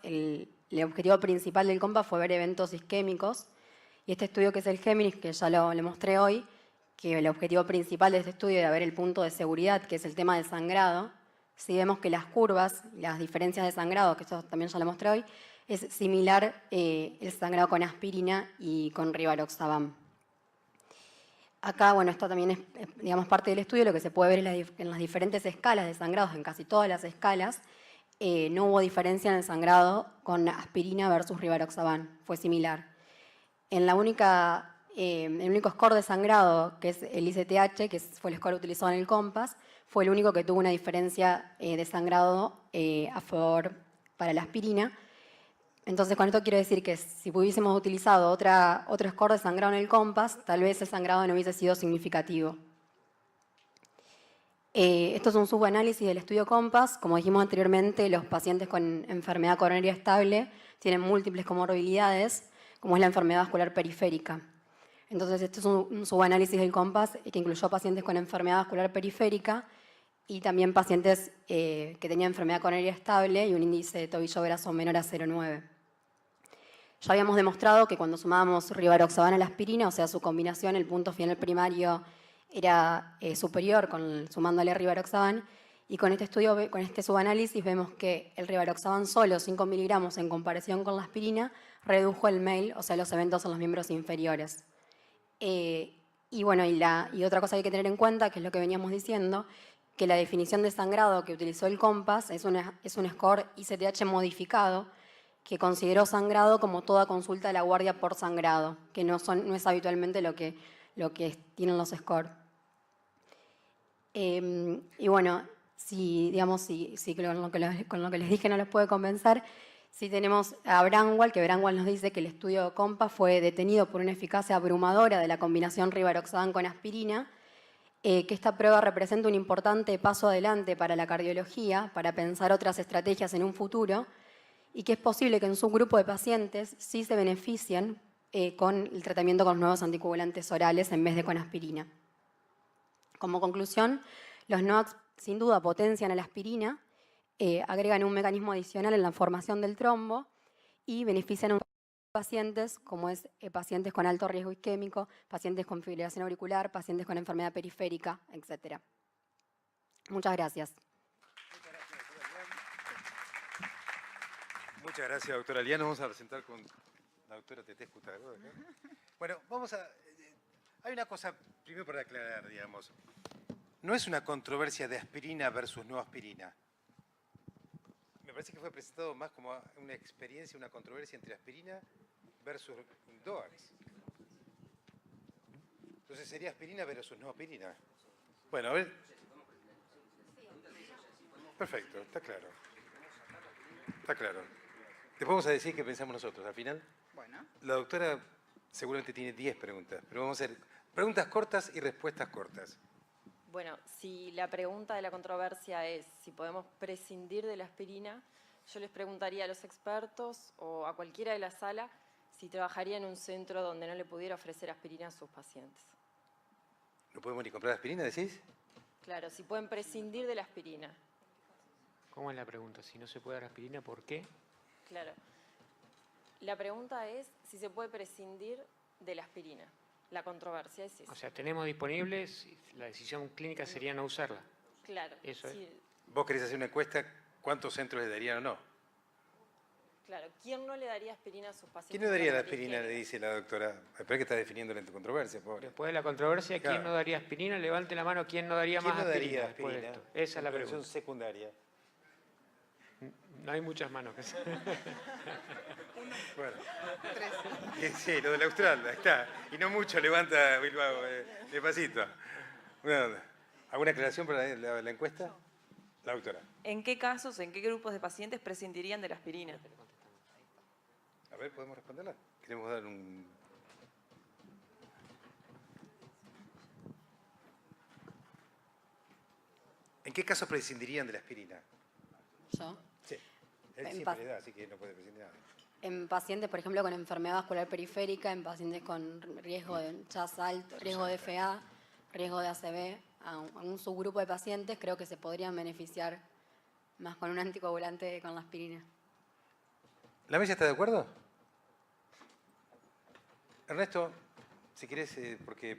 el objetivo principal del COMPAS fue ver eventos isquémicos. Y este estudio, que es el Géminis, que ya lo mostré hoy, que el objetivo principal de este estudio era ver el punto de seguridad, que es el tema del sangrado. Si vemos que las curvas, las diferencias de sangrado, que esto también ya lo mostré hoy, es similar el sangrado con aspirina y con rivaroxaban. Acá, bueno, esto también es, digamos, parte del estudio. Lo que se puede ver en las diferentes escalas de sangrados, en casi todas las escalas, no hubo diferencia en el sangrado con aspirina versus rivaroxaban, fue similar. En el único score de sangrado, que es el ICTH, que fue el score utilizado en el COMPAS, fue el único que tuvo una diferencia de sangrado a favor para la aspirina. Entonces, con esto quiero decir que si hubiésemos utilizado otro score de sangrado en el COMPAS, tal vez el sangrado no hubiese sido significativo. Esto es un subanálisis del estudio COMPAS. Como dijimos anteriormente, los pacientes con enfermedad coronaria estable tienen múltiples comorbilidades, como es la enfermedad vascular periférica. Entonces, este es un subanálisis del COMPAS que incluyó pacientes con enfermedad vascular periférica y también pacientes que tenían enfermedad coronaria estable y un índice de tobillo-brazo menor a 0,9. Ya habíamos demostrado que cuando sumábamos rivaroxaban a la aspirina, o sea, su combinación, el punto final primario era superior sumándole rivaroxaban, y con este estudio, con este subanálisis, vemos que el rivaroxaban solo, 5 miligramos, en comparación con la aspirina, redujo el MEIL, o sea, los eventos en los miembros inferiores. Y bueno, y otra cosa que hay que tener en cuenta, que es lo que veníamos diciendo, que la definición de sangrado que utilizó el COMPAS es un score ICTH modificado, que consideró sangrado como toda consulta de la guardia por sangrado, que no es habitualmente lo que tienen los scores. Y bueno, si con lo que les dije no les puede convencer, si tenemos a Bramwell, que Bramwell nos dice que el estudio COMPAS fue detenido por una eficacia abrumadora de la combinación rivaroxaban con aspirina, que esta prueba representa un importante paso adelante para la cardiología, para pensar otras estrategias en un futuro, y que es posible que en su grupo de pacientes sí se beneficien con el tratamiento con los nuevos anticoagulantes orales en vez de con aspirina. Como conclusión, los NOACs sin duda potencian a la aspirina, agregan un mecanismo adicional en la formación del trombo y benefician a pacientes como es pacientes con alto riesgo isquémico, pacientes con fibrilación auricular, pacientes con enfermedad periférica, etc. Muchas gracias. Muchas gracias, doctora Liana. Vamos a presentar con la doctora Tetés Cutagó. Bueno, hay una cosa, primero para aclarar, digamos. No es una controversia de aspirina versus no aspirina. Me parece que fue presentado más como una experiencia, una controversia entre aspirina versus DOACs. Entonces sería aspirina versus no aspirina. Bueno, a ver. Perfecto, está claro. Está claro. Después vamos a decir qué pensamos nosotros. Al final, Bueno. la doctora seguramente tiene 10 preguntas, pero vamos a hacer preguntas cortas y respuestas cortas. Bueno, si la pregunta de la controversia es si podemos prescindir de la aspirina, yo les preguntaría a los expertos o a cualquiera de la sala si trabajaría en un centro donde no le pudiera ofrecer aspirina a sus pacientes. ¿No podemos ni comprar aspirina, decís? Claro, si pueden prescindir de la aspirina. ¿Cómo es la pregunta? Si no se puede dar aspirina, ¿por qué? Claro. La pregunta es si se puede prescindir de la aspirina. La controversia es esa. O sea, tenemos disponibles, la decisión clínica sería no usarla. Claro. Eso es. Sí, Vos querés hacer una encuesta, ¿cuántos centros le darían o no? claro. ¿Quién no le daría aspirina a sus pacientes? ¿Quién no daría con la aspirina aspirina? Le dice la doctora. Espera que está definiendo la controversia, pobre. Después de la controversia, ¿quién Claro. no daría aspirina? Levante la mano, ¿quién no daría ¿Quién más no aspirina daría después de aspirina? esto? Esa es la Prevención pregunta. secundaria. No hay muchas manos. Bueno. Sí, lo del austral, ahí está. Y no mucho levanta Bilbao, despacito. Bueno, ¿alguna aclaración para la encuesta? La doctora. ¿En qué casos, en qué grupos de pacientes prescindirían de la aspirina? A ver, ¿podemos responderla? Queremos dar un... ¿En qué casos prescindirían de la aspirina? ¿Yo? Sí. Él En siempre paz. le da, así que no puede prescindir nada. En pacientes, por ejemplo, con enfermedad vascular periférica, en pacientes con riesgo de CHAS alto, riesgo de FA, riesgo de ACV, a un subgrupo de pacientes, creo que se podrían beneficiar más con un anticoagulante que con la aspirina. ¿La mesa está de acuerdo? Ernesto, si querés, porque...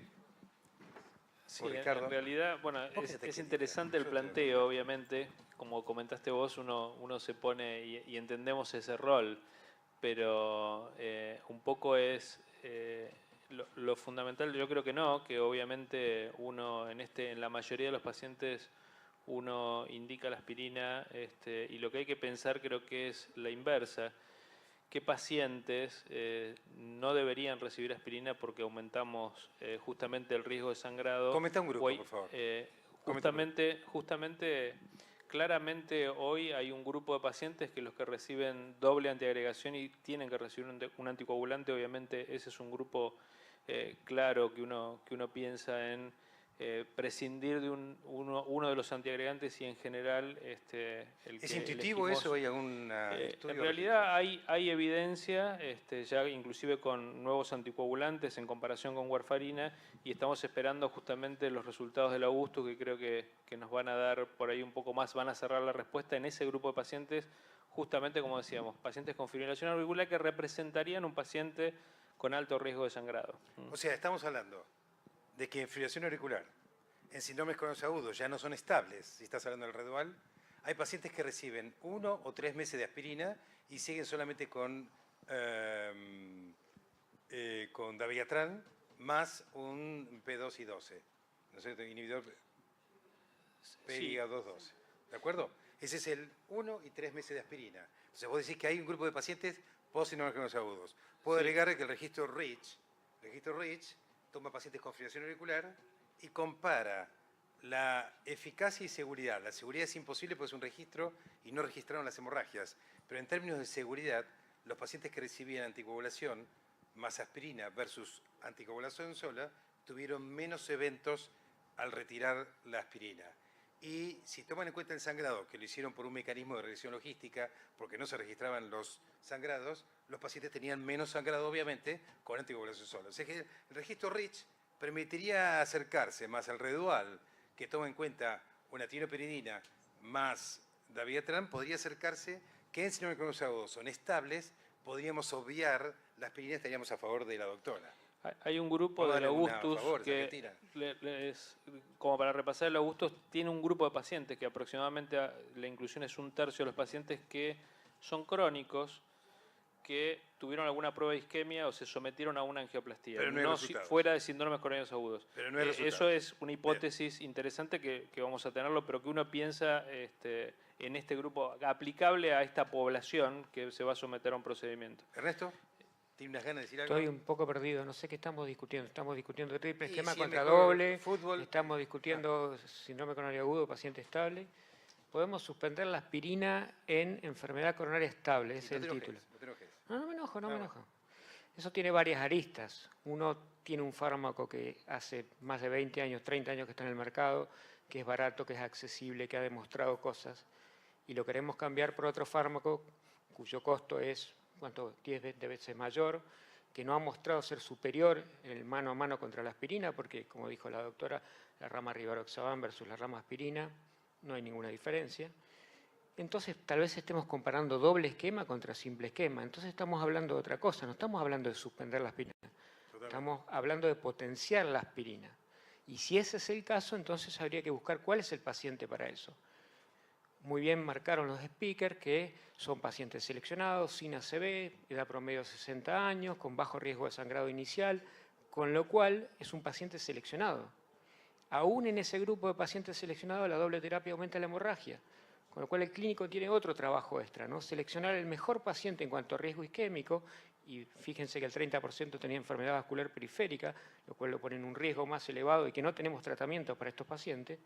Sí, o Ricardo. en realidad, bueno, Vos es quédate quietita, interesante el yo te- planteo, obviamente. Como comentaste vos, uno se pone y entendemos ese rol, pero un poco es lo fundamental, yo creo que no, que obviamente uno en la mayoría de los pacientes uno indica la aspirina y lo que hay que pensar creo que es la inversa. ¿Qué pacientes no deberían recibir aspirina porque aumentamos justamente el riesgo de sangrado? Comenta un grupo, O hay, por favor. Comenta un justamente, claramente hoy hay un grupo de pacientes que los que reciben doble antiagregación y tienen que recibir un anticoagulante, obviamente ese es un grupo claro que uno piensa en prescindir de uno de los antiagregantes y en general el que ¿Es intuitivo elegimos, eso o hay algún estudio? en realidad hay evidencia, ya inclusive con nuevos anticoagulantes en comparación con warfarina, y estamos esperando justamente los resultados del Augusto, que creo que nos van a dar por ahí un poco más, van a cerrar la respuesta en ese grupo de pacientes, justamente como decíamos, pacientes con fibrilación auricular que representarían un paciente con alto riesgo de sangrado. O sea, estamos hablando de que en fibrilación auricular, en síndromes coronares agudos, ya no son estables, si estás hablando del Redual, hay pacientes que reciben 1 o 3 meses de aspirina y siguen solamente con dabigatran más un P2 y 12, ¿no es cierto? Inhibidor PIA212, ¿de acuerdo? Ese es el 1 y 3 meses de aspirina. Entonces vos decís que hay un grupo de pacientes post-síndromes coronares agudos. Puedo Sí. agregar que el registro REACH toma pacientes con fibrilación auricular y compara la eficacia y seguridad. La seguridad es imposible porque es un registro y no registraron las hemorragias. Pero en términos de seguridad, los pacientes que recibían anticoagulación más aspirina versus anticoagulación sola tuvieron menos eventos al retirar la aspirina. Y si toman en cuenta el sangrado, que lo hicieron por un mecanismo de regresión logística, porque no se registraban los sangrados, los pacientes tenían menos sangrado, obviamente, con anticoagulación sola. O sea que el registro REACH permitiría acercarse más al Redual, que toma en cuenta una tiroperidina más dabigatran, podría acercarse que en síndrome coronares agudos son estables, podríamos obviar la aspirina, estaríamos a favor de la doctora. Hay un grupo Vamos a del darle una Augustus a favor, que, Argentina. como para repasar el Augustus, tiene un grupo de pacientes que aproximadamente la inclusión es 1/3 de los pacientes que son crónicos, que tuvieron alguna prueba de isquemia o se sometieron a una angioplastía. Pero no hay resultados. Fuera de síndromes coronarios agudos. Pero no hay resultados. Eso es una hipótesis interesante que vamos a tenerlo, pero que uno piensa en este grupo aplicable a esta población que se va a someter a un procedimiento. Ernesto, ¿tiene unas ganas de decir algo? Estoy un poco perdido, no sé qué estamos discutiendo. Estamos discutiendo triple Y esquema si es contra mejor doble, fútbol. estamos discutiendo síndrome coronario agudo, paciente estable. Podemos suspender la aspirina en enfermedad coronaria estable, ese es el título. No te enojes. No me enojo, no me Ah, enojo. Eso tiene varias aristas. Uno tiene un fármaco que hace más de 20 años, 30 años que está en el mercado, que es barato, que es accesible, que ha demostrado cosas, y lo queremos cambiar por otro fármaco cuyo costo es 10 veces mayor, que no ha mostrado ser superior en el mano a mano contra la aspirina, porque, como dijo la doctora, la rama rivaroxaban versus la rama aspirina, no hay ninguna diferencia. Entonces, tal vez estemos comparando doble esquema contra simple esquema. Entonces, estamos hablando de otra cosa, no estamos hablando de suspender la aspirina. Estamos hablando de potenciar la aspirina. Y si ese es el caso, entonces habría que buscar cuál es el paciente para eso. Muy bien marcaron los speakers que son pacientes seleccionados, sin ACV, edad promedio de 60 años, con bajo riesgo de sangrado inicial, con lo cual es un paciente seleccionado. Aún en ese grupo de pacientes seleccionados, la doble terapia aumenta la hemorragia, con lo cual el clínico tiene otro trabajo extra, ¿no? Seleccionar el mejor paciente en cuanto a riesgo isquémico, y fíjense que el 30% tenía enfermedad vascular periférica, lo cual lo pone en un riesgo más elevado y que no tenemos tratamiento para estos pacientes.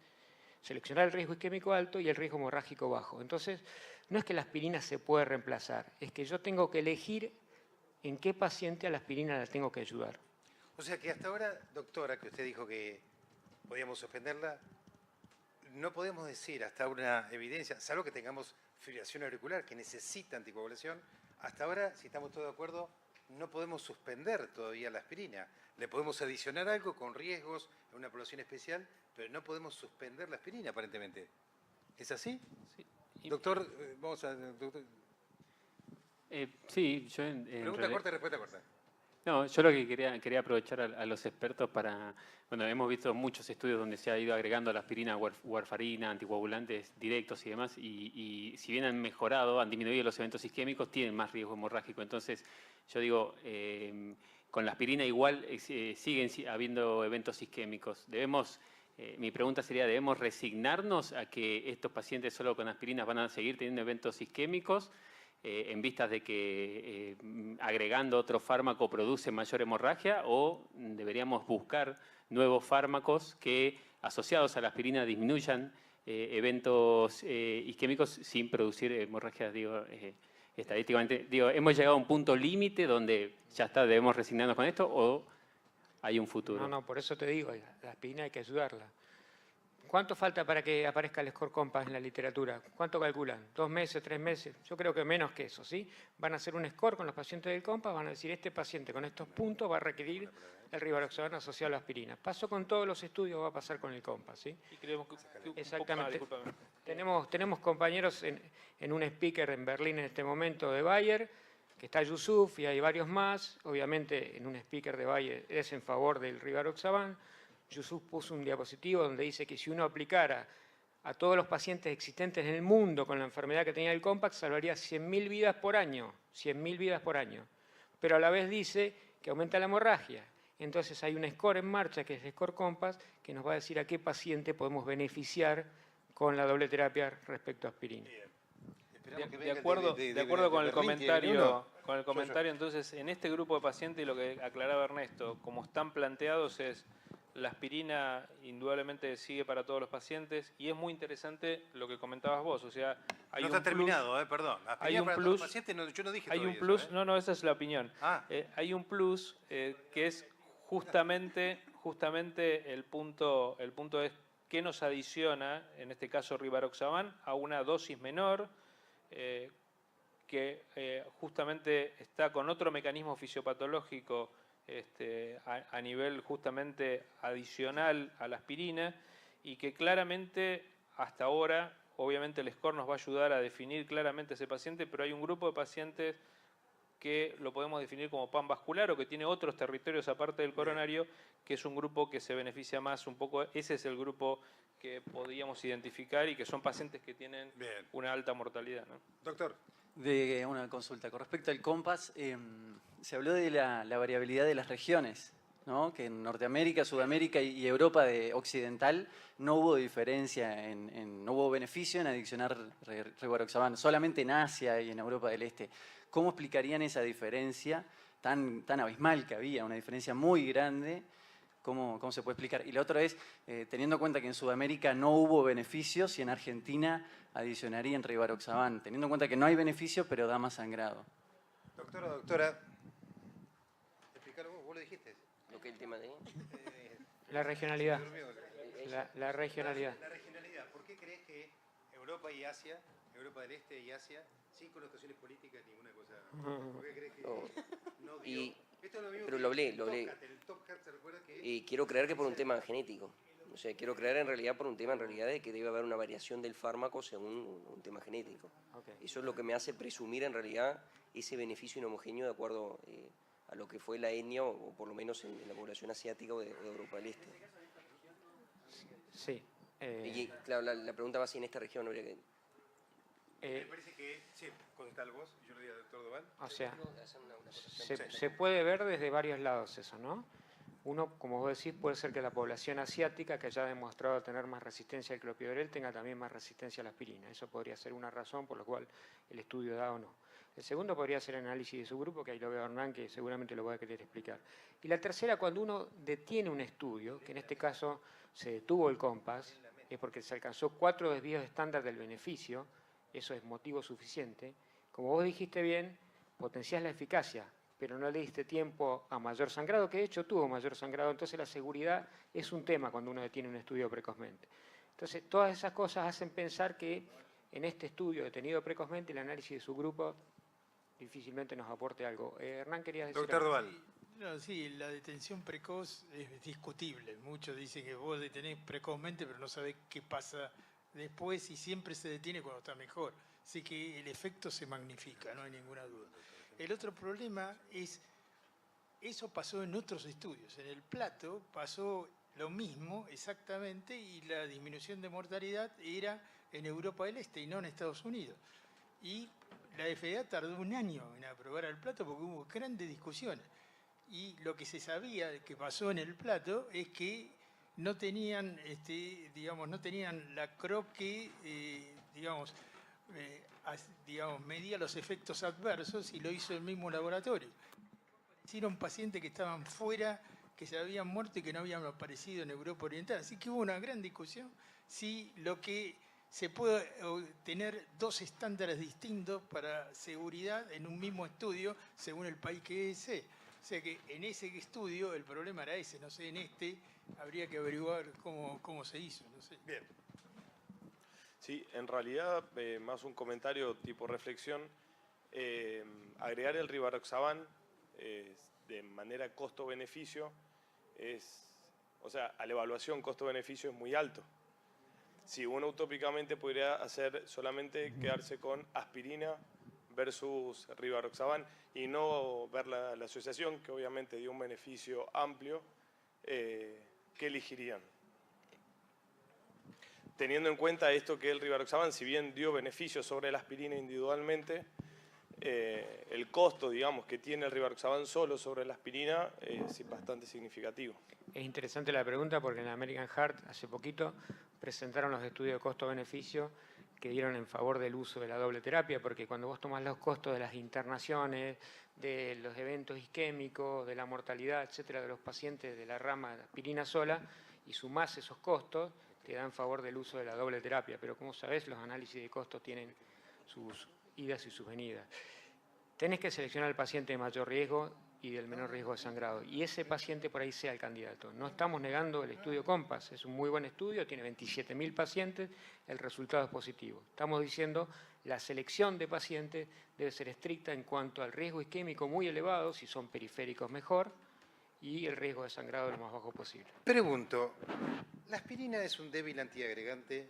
Seleccionar el riesgo isquémico alto y el riesgo hemorrágico bajo. Entonces, no es que la aspirina se puede reemplazar, es que yo tengo que elegir en qué paciente a la aspirina la tengo que ayudar. O sea que hasta ahora, doctora, que usted dijo que podíamos suspenderla, no podemos decir hasta una evidencia, salvo que tengamos fibrilación auricular que necesita anticoagulación, hasta ahora, si estamos todos de acuerdo, no podemos suspender todavía la aspirina. Le podemos adicionar algo con riesgos en una población especial, pero no podemos suspender la aspirina, aparentemente. ¿Es así? Sí. Doctor, vamos a... Doctor, Sí, yo Pregunta corta y respuesta corta. No, yo lo que quería aprovechar a los expertos para... Bueno, hemos visto muchos estudios donde se ha ido agregando a la aspirina warfarina, anticoagulantes directos y demás, y si bien han mejorado, han disminuido los eventos isquémicos, tienen más riesgo hemorrágico. Entonces, yo digo, con la aspirina igual siguen habiendo eventos isquémicos. Mi pregunta sería, ¿debemos resignarnos a que estos pacientes solo con aspirinas van a seguir teniendo eventos isquémicos? En vistas de que agregando otro fármaco produce mayor hemorragia, o deberíamos buscar nuevos fármacos que asociados a la aspirina disminuyan eventos isquémicos sin producir hemorragias, estadísticamente. ¿Hemos llegado a un punto límite donde ya está, debemos resignarnos con esto o hay un futuro? No, por eso te digo, la aspirina hay que ayudarla. ¿Cuánto falta para que aparezca el score COMPASS en la literatura? ¿Cuánto calculan? ¿2 meses, 3 meses? Yo creo que menos que eso, ¿sí? Van a hacer un score con los pacientes del COMPASS, van a decir, este paciente con estos puntos va a requerir el rivaroxaban asociado a la aspirina. Pasó con todos los estudios, va a pasar con el COMPASS, ¿sí? Y creemos que Exactamente. discúlpame. Tenemos compañeros en un speaker en Berlín en este momento de Bayer, que está Yusuf y hay varios más. Obviamente en un speaker de Bayer es en favor del rivaroxaban. Yusuf puso un diapositivo donde dice que si uno aplicara a todos los pacientes existentes en el mundo con la enfermedad que tenía el COMPASS, salvaría 100.000 vidas por año, 100.000 vidas por año. Pero a la vez dice que aumenta la hemorragia. Entonces hay un score en marcha, que es el score COMPASS, que nos va a decir a qué paciente podemos beneficiar con la doble terapia respecto a aspirina. De acuerdo con el comentario, entonces, en este grupo de pacientes, y lo que aclaraba Ernesto, como están planteados es, la aspirina indudablemente sigue para todos los pacientes, y es muy interesante lo que comentabas vos, o sea, hay no un está terminado, perdón. Hay un para plus, todos los pacientes, yo no dije hay un todavía plus, eso, no, esa es la opinión. Hay un plus que es justamente el punto es qué nos adiciona, en este caso rivaroxaban, a una dosis menor, que justamente está con otro mecanismo fisiopatológico a nivel justamente adicional a la aspirina, y que claramente hasta ahora, obviamente el score nos va a ayudar a definir claramente ese paciente, pero hay un grupo de pacientes que lo podemos definir como panvascular o que tiene otros territorios aparte del coronario, que es un grupo que se beneficia más un poco. Ese es el grupo que podríamos identificar y que son pacientes que tienen una alta mortalidad, ¿no? Doctor. De una consulta. Con respecto al COMPASS, se habló de la variabilidad de las regiones, ¿no? Que en Norteamérica, Sudamérica y Europa occidental no hubo diferencia, no hubo beneficio en adicionar rivaroxaban, solamente en Asia y en Europa del Este. ¿Cómo explicarían esa diferencia tan abismal que había, una diferencia muy grande? ¿Cómo se puede explicar? Y la otra es, teniendo en cuenta que en Sudamérica no hubo beneficios y en Argentina adicionarían rivaroxaban, teniendo en cuenta que no hay beneficios pero da más sangrado. Doctora, explícalo vos lo dijiste. Lo que es el tema de... La regionalidad. La regionalidad. La regionalidad. ¿Por qué crees que Europa y Asia, Europa del Este y Asia, sin connotaciones políticas, ninguna cosa? ¿Por qué crees que no dio? Esto es lo mismo pero que lo hablé. el Top Cat, ¿se recuerda que? Y quiero creer que por un tema genético. O sea, quiero creer en realidad por un tema de que debe haber una variación del fármaco según un tema genético. Okay. Eso es lo que me hace presumir en realidad ese beneficio inhomogéneo de acuerdo a lo que fue la etnia, o por lo menos en la población asiática o de Europa del Este. Sí. Y claro, la pregunta va si en esta región habría que... Me parece que, sí, contestalo vos, yo lo digo al doctor Doval. O sea, se puede ver desde varios lados eso, ¿no? Uno, como vos decís, puede ser que la población asiática, que haya demostrado tener más resistencia al clopidogrel, tenga también más resistencia a la aspirina. Eso podría ser una razón por la cual el estudio da o no. El segundo podría ser el análisis de su grupo, que ahí lo veo a Hernán, que seguramente lo va a querer explicar. Y la tercera, cuando uno detiene un estudio, que en este caso se detuvo el COMPASS, es porque se alcanzó 4 desvíos estándar del beneficio. Eso es motivo suficiente. Como vos dijiste bien, potenciás la eficacia, pero no le diste tiempo a mayor sangrado, que de hecho tuvo mayor sangrado. Entonces la seguridad es un tema cuando uno detiene un estudio precozmente. Entonces todas esas cosas hacen pensar que en este estudio detenido precozmente el análisis de su grupo difícilmente nos aporte algo. Hernán, querías decir Doctor algo. Doval. No, sí, la detención precoz es discutible. Muchos dicen que vos detenés precozmente, pero no sabés qué pasa después y siempre se detiene cuando está mejor. Así que el efecto se magnifica, no hay ninguna duda. El otro problema es, eso pasó en otros estudios. En el plato pasó lo mismo exactamente y la disminución de mortalidad era en Europa del Este y no en Estados Unidos. Y la FDA tardó 1 año en aprobar el plato porque hubo grandes discusiones. Y lo que se sabía que pasó en el plato es que no tenían, no tenían la CRO que, medía los efectos adversos y lo hizo el mismo laboratorio. Hicieron pacientes que estaban fuera, que se habían muerto y que no habían aparecido en Europa Oriental. Así que hubo una gran discusión si lo que se puede tener 2 estándares distintos para seguridad en un mismo estudio según el país que es. O sea que en ese estudio el problema era ese, no sé, en este habría que averiguar cómo se hizo, no sé. Bien. Sí, en realidad, más un comentario tipo reflexión, agregar el rivaroxaban de manera costo-beneficio o sea, a la evaluación costo-beneficio es muy alto. Si uno utópicamente podría hacer solamente quedarse con aspirina versus rivaroxaban y no ver la asociación, que obviamente dio un beneficio amplio, ¿qué elegirían? Teniendo en cuenta esto que el rivaroxaban, si bien dio beneficios sobre la aspirina individualmente, el costo, digamos, que tiene el rivaroxaban solo sobre la aspirina es bastante significativo. Es interesante la pregunta porque en la American Heart hace poquito presentaron los estudios de costo-beneficio que dieron en favor del uso de la doble terapia, porque cuando vos tomás los costos de las internaciones, de los eventos isquémicos, de la mortalidad, etcétera, de los pacientes de la rama de aspirina sola, y sumás esos costos, te dan favor del uso de la doble terapia. Pero como sabés, los análisis de costos tienen sus idas y sus venidas. Tenés que seleccionar al paciente de mayor riesgo y del menor riesgo de sangrado. Y ese paciente por ahí sea el candidato. No estamos negando el estudio COMPASS, es un muy buen estudio, tiene 27.000 pacientes, el resultado es positivo. Estamos diciendo la selección de pacientes debe ser estricta en cuanto al riesgo isquémico muy elevado, si son periféricos mejor, y el riesgo de sangrado lo más bajo posible. Pregunto, ¿la aspirina es un débil antiagregante?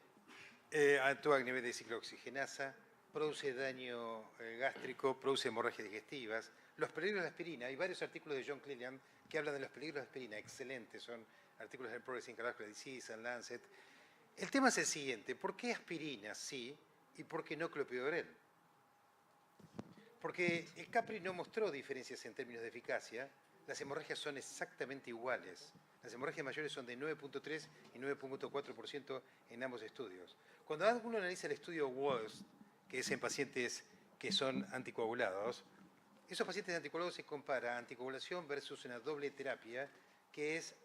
Actúa a nivel de ciclooxigenasa, produce daño gástrico, produce hemorragias digestivas. Los peligros de la aspirina, hay varios artículos de John Cleland que hablan de los peligros de la aspirina, excelentes, son artículos en Progressing Cardiovascular Disease, en Lancet. El tema es el siguiente, ¿por qué aspirina sí y por qué no clopidogrel? Porque el CAPRI no mostró diferencias en términos de eficacia, las hemorragias son exactamente iguales. Las hemorragias mayores son de 9.3 y 9.4% en ambos estudios. Cuando uno analiza el estudio WORST, que es en pacientes que son anticoagulados, esos pacientes anticoagulados se compara anticoagulación versus una doble terapia, que es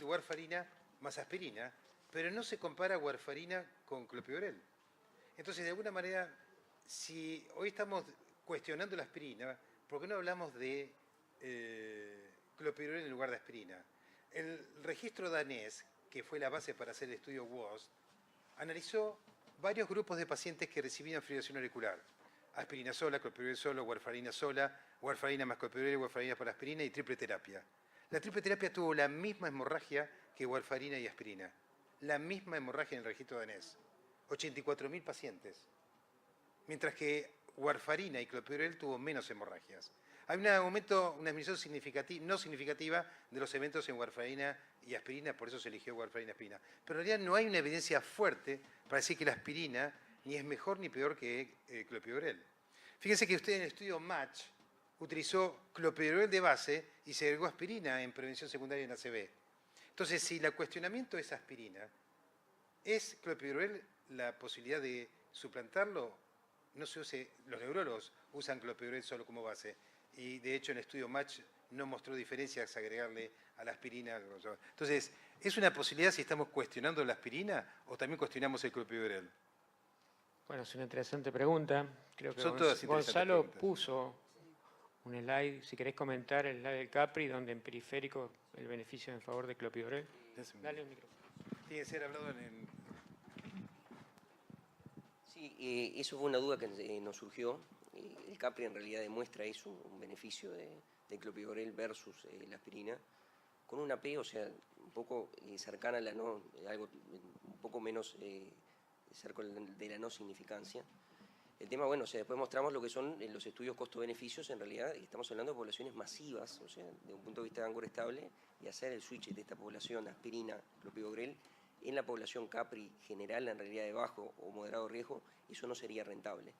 warfarina más aspirina, pero no se compara warfarina con clopidogrel. Entonces, de alguna manera, si hoy estamos cuestionando la aspirina, ¿por qué no hablamos de clopidogrel en lugar de aspirina? El registro danés, que fue la base para hacer el estudio WORST, analizó varios grupos de pacientes que recibían fibrilación auricular. Aspirina sola, clopidogrel solo, warfarina sola, warfarina más clopidogrel, warfarina por aspirina y triple terapia. La triple terapia tuvo la misma hemorragia que warfarina y aspirina. La misma hemorragia en el registro danés. 84.000 pacientes. Mientras que warfarina y clopidogrel tuvo menos hemorragias. Hay un aumento, una disminución no significativa de los eventos en warfarina y aspirina, por eso se eligió warfarina y aspirina. Pero en realidad no hay una evidencia fuerte para decir que la aspirina ni es mejor ni peor que clopidogrel. Fíjense que usted en el estudio MATCH utilizó clopidogrel de base y se agregó aspirina en prevención secundaria en ACV. Entonces, si el cuestionamiento es aspirina, ¿es clopidogrel la posibilidad de suplantarlo? No se use, los neurólogos usan clopidogrel solo como base. Y de hecho en el estudio MATCH no mostró diferencias agregarle a la aspirina. Entonces, ¿es una posibilidad si estamos cuestionando la aspirina o también cuestionamos el clopidogrel? Bueno, es una interesante pregunta. Creo que Son todas Gonzalo preguntas. puso un slide, si querés comentar el slide del CAPRI, donde en periférico el beneficio en favor de clopidogrel. Dale un micrófono. Tiene que ser hablado en... Sí, eso fue una duda que nos surgió. El CAPRI en realidad demuestra eso, un beneficio de clopidogrel versus la aspirina, con una P, o sea, un poco cercana a la no, algo un poco menos cerco de la no significancia. El tema, bueno, o sea, después mostramos lo que son los estudios costo-beneficios, en realidad estamos hablando de poblaciones masivas, o sea, de un punto de vista de ángulo estable, y hacer el switch de esta población aspirina, clopidogrel, en la población Capri general, en realidad de bajo o moderado riesgo, eso no sería rentable.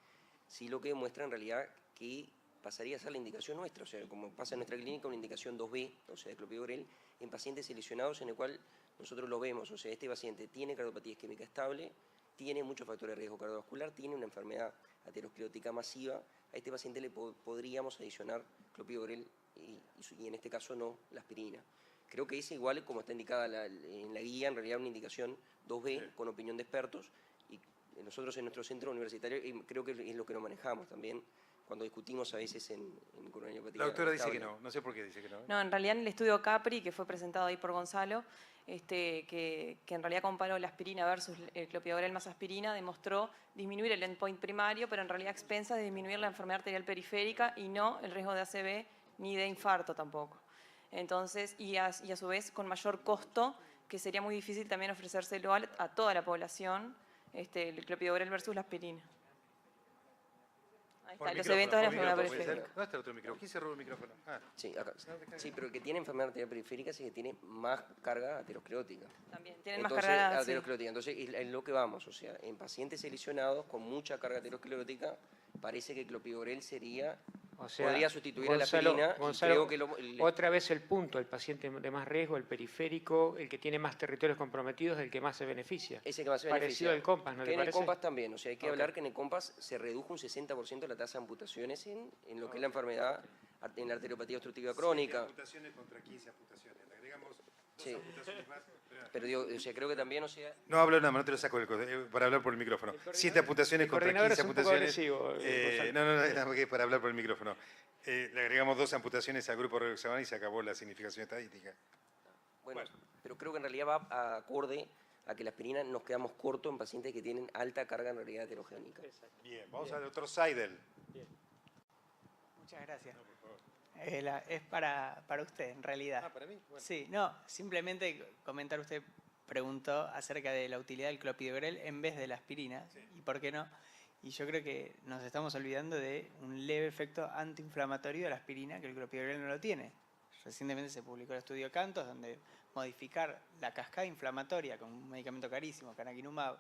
Sí, lo que demuestra en realidad que pasaría a ser la indicación nuestra, o sea, como pasa en nuestra clínica, una indicación 2B, o sea, de clopidogrel, en pacientes seleccionados en el cual nosotros lo vemos, o sea, este paciente tiene cardiopatía isquémica estable, tiene muchos factores de riesgo cardiovascular, tiene una enfermedad aterosclerótica masiva, a este paciente le podríamos adicionar clopidogrel y en este caso no la aspirina. Creo que es igual como está indicada en la guía, en realidad una indicación 2B con opinión de expertos, y nosotros en nuestro centro universitario creo que es lo que nos manejamos también cuando discutimos a veces en coronariopatía. La doctora dice que no sé por qué dice que no. No, en realidad en el estudio Capri, que fue presentado ahí por Gonzalo, que en realidad comparó la aspirina versus el clopidogrel más aspirina, demostró disminuir el endpoint primario, pero en realidad a expensas de disminuir la enfermedad arterial periférica y no el riesgo de ACV ni de infarto tampoco. Entonces, y a su vez con mayor costo, que sería muy difícil también ofrecérselo a toda la población, el clopidogrel versus la aspirina. Ahí está, los eventos de la enfermedad periférica. ¿Dónde está el otro micrófono? ¿Quién cerró el micrófono? Ah. Sí, acá. Sí, pero el que tiene enfermedad arterial periférica es el que tiene más carga aterosclerótica. También tienen más carga aterosclerótica. Entonces, es lo que vamos, o sea, en pacientes seleccionados con mucha carga aterosclerótica, parece que el clopidogrel sería, O sea, podría sustituir Gonzalo, a la aspirina. Gonzalo, y creo que otra vez el punto, el paciente de más riesgo, el periférico, el que tiene más territorios comprometidos, el que más se beneficia. Ese que más se Parecido beneficia. al COMPAS, ¿no que te en el parece? COMPAS también, o sea, hay que hablar que en el COMPAS se redujo un 60% la tasa de amputaciones en lo que es la enfermedad, en la arteriopatía obstructiva crónica. 7 amputaciones contra 15 amputaciones. Le agregamos 2 amputaciones más. Pero digo, o sea, creo que también, o sea... No hablo nada más, no te lo saco para hablar por el micrófono. 7 amputaciones contra 15 amputaciones. No, nada más que para hablar por el micrófono. Le agregamos 2 amputaciones al grupo Rivaroxaban y se acabó la significación estadística. Bueno, pero creo que en realidad va acorde a que la aspirina nos quedamos cortos en pacientes que tienen alta carga en realidad heterogénica. Bien, vamos al doctor Seidel. Muchas gracias. Es para usted, en realidad. Ah, ¿para mí? Bueno. Sí, no, simplemente comentar, usted preguntó acerca de la utilidad del clopidogrel en vez de la aspirina, sí. ¿Y por qué no? Y yo creo que nos estamos olvidando de un leve efecto antiinflamatorio de la aspirina que el clopidogrel no lo tiene. Recientemente se publicó el estudio Cantos, donde modificar la cascada inflamatoria con un medicamento carísimo, canakinumab,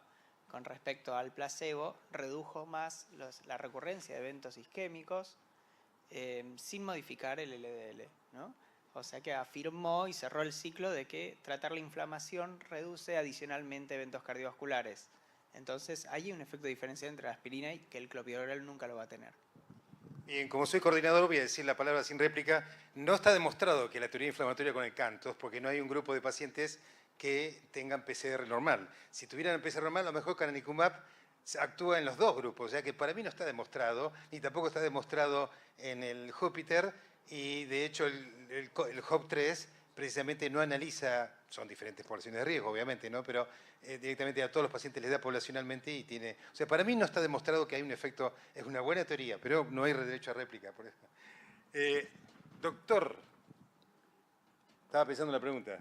con respecto al placebo, redujo más la recurrencia de eventos isquémicos, sin modificar el LDL, ¿no? O sea que afirmó y cerró el ciclo de que tratar la inflamación reduce adicionalmente eventos cardiovasculares. Entonces hay un efecto diferencial entre la aspirina y que el clopidogrel nunca lo va a tener. Bien, como soy coordinador voy a decir la palabra sin réplica. No está demostrado que la teoría inflamatoria con el Cantos, porque no hay un grupo de pacientes que tengan PCR normal. Si tuvieran PCR normal, a lo mejor canakinumab actúa en los 2 grupos, o sea que para mí no está demostrado, ni tampoco está demostrado en el Júpiter, y de hecho el HOP3 precisamente no analiza, son diferentes poblaciones de riesgo obviamente, ¿no? Pero directamente a todos los pacientes les da poblacionalmente y tiene... O sea, para mí no está demostrado que hay un efecto, es una buena teoría, pero no hay derecho a réplica. Por eso. Doctor, estaba pensando en la pregunta.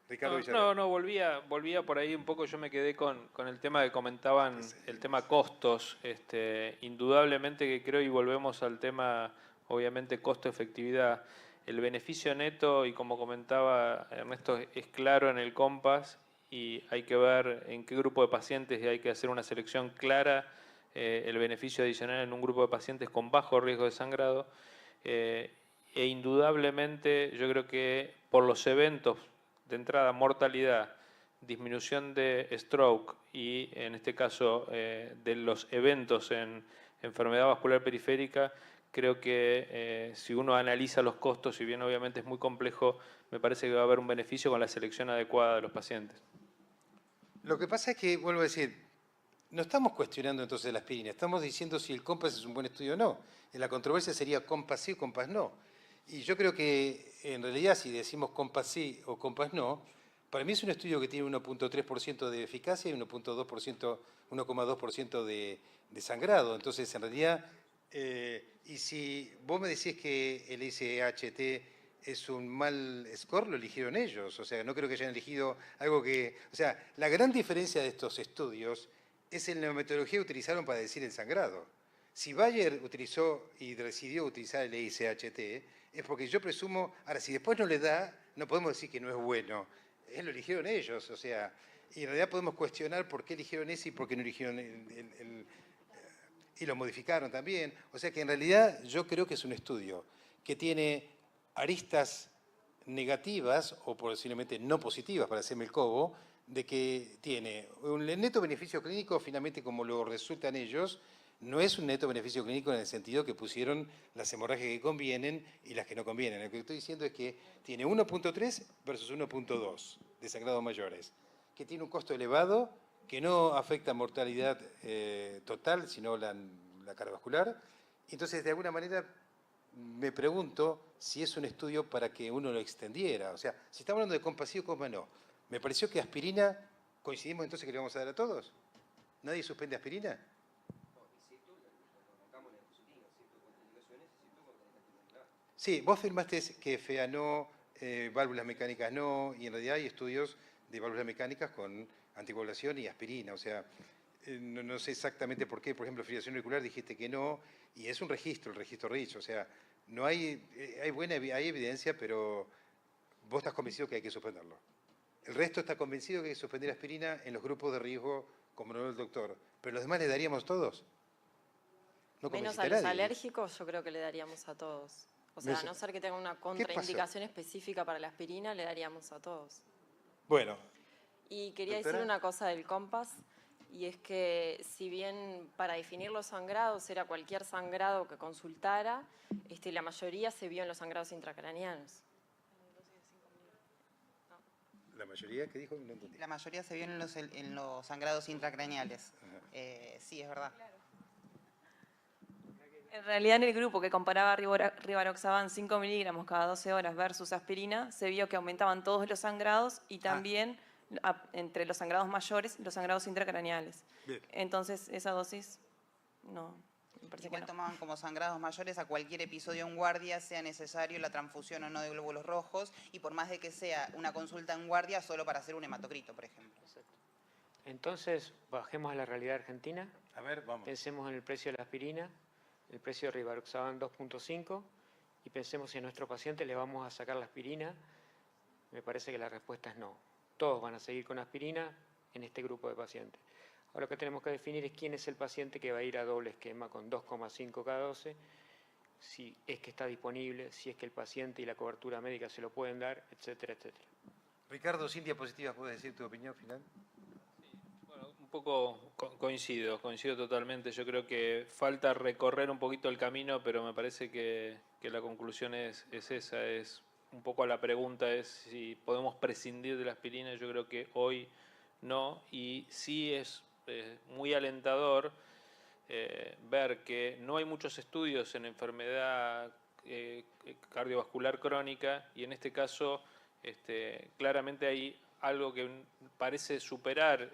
Ricardo Villarreal. No, volvía por ahí un poco, yo me quedé con el tema que comentaban, el tema costos. Indudablemente que creo, y volvemos al tema, obviamente, costo-efectividad. El beneficio neto, y como comentaba Ernesto, es claro en el COMPAS, y hay que ver en qué grupo de pacientes, y hay que hacer una selección clara, el beneficio adicional en un grupo de pacientes con bajo riesgo de sangrado. E indudablemente yo creo que por los eventos de entrada, mortalidad, disminución de stroke y en este caso de los eventos en enfermedad vascular periférica, creo que si uno analiza los costos, si bien obviamente es muy complejo, me parece que va a haber un beneficio con la selección adecuada de los pacientes. Lo que pasa es que, vuelvo a decir, no estamos cuestionando entonces la aspirina, estamos diciendo si el COMPAS es un buen estudio o no. La controversia sería COMPAS sí o COMPAS no. Y yo creo que en realidad si decimos COMPAS sí o COMPAS no, para mí es un estudio que tiene 1.3% de eficacia y 1.2% de sangrado. Entonces, en realidad, y si vos me decís que el SHT es un mal score, lo eligieron ellos. O sea, no creo que hayan elegido algo que... O sea, la gran diferencia de estos estudios es en la metodología que utilizaron para decir el sangrado. Si Bayer utilizó y decidió utilizar el ICHT, es porque yo presumo, ahora si después no le da, no podemos decir que no es bueno. Lo eligieron ellos, o sea, y en realidad podemos cuestionar por qué eligieron ese y por qué no eligieron y lo modificaron también. O sea que en realidad yo creo que es un estudio que tiene aristas negativas o posiblemente no positivas, para hacerme el cobo, de que tiene un neto beneficio clínico, finalmente como lo resultan ellos, no es un neto beneficio clínico en el sentido que pusieron las hemorragias que convienen y las que no convienen. Lo que estoy diciendo es que tiene 1.3 versus 1.2 de sangrados mayores, que tiene un costo elevado, que no afecta mortalidad total, sino la cardiovascular. Entonces, de alguna manera, me pregunto si es un estudio para que uno lo extendiera. O sea, si estamos hablando de compa sí o compa no. Me pareció que aspirina, coincidimos entonces que le vamos a dar a todos. ¿Nadie suspende aspirina? Sí, vos firmaste que FEA no, válvulas mecánicas no, y en realidad hay estudios de válvulas mecánicas con anticoagulación y aspirina. O sea, no sé exactamente por qué, por ejemplo, fibrilación auricular dijiste que no, y es un registro, el registro REACH. O sea, no hay, hay evidencia, pero vos estás convencido que hay que suspenderlo. El resto está convencido que hay que suspender aspirina en los grupos de riesgo, como no el doctor. Pero los demás le daríamos todos. No Menos convenciste a a los nadie. alérgicos, yo creo que le daríamos a todos. O sea, a no ser que tenga una contraindicación específica para la aspirina, le daríamos a todos. Bueno. Y quería ¿Doctora? decir una cosa del COMPAS, y es que si bien para definir los sangrados era cualquier sangrado que consultara, la mayoría se vio en los sangrados intracraneanos. ¿La mayoría qué dijo? No entendí. La mayoría se vio en los sangrados intracraneales. Sí, es verdad. En realidad, en el grupo que comparaba rivaroxaban 5 miligramos cada 12 horas versus aspirina, se vio que aumentaban todos los sangrados y también entre los sangrados mayores y los sangrados intracraneales. Bien. Entonces, esa dosis, no, me parece Igual que no. tomaban como sangrados mayores a cualquier episodio en guardia, sea necesario la transfusión o no de glóbulos rojos, y por más de que sea una consulta en guardia, solo para hacer un hematocrito, por ejemplo. Entonces, bajemos a la realidad argentina. A ver, vamos. Pensemos en el precio de la aspirina, el precio de rivaroxaban 2.5, y pensemos si a nuestro paciente le vamos a sacar la aspirina. Me parece que la respuesta es no. Todos van a seguir con aspirina en este grupo de pacientes. Ahora lo que tenemos que definir es quién es el paciente que va a ir a doble esquema con 2,5 cada 12, si es que está disponible, si es que el paciente y la cobertura médica se lo pueden dar, etcétera, etcétera. Ricardo, sin diapositivas, ¿puedes decir tu opinión final? Bueno, un poco coincido totalmente. Yo creo que falta recorrer un poquito el camino, pero me parece que la conclusión es esa, es un poco la pregunta es si podemos prescindir de la aspirina. Yo creo que hoy no, y sí es muy alentador ver que no hay muchos estudios en enfermedad cardiovascular crónica, y en este caso claramente hay algo que parece superar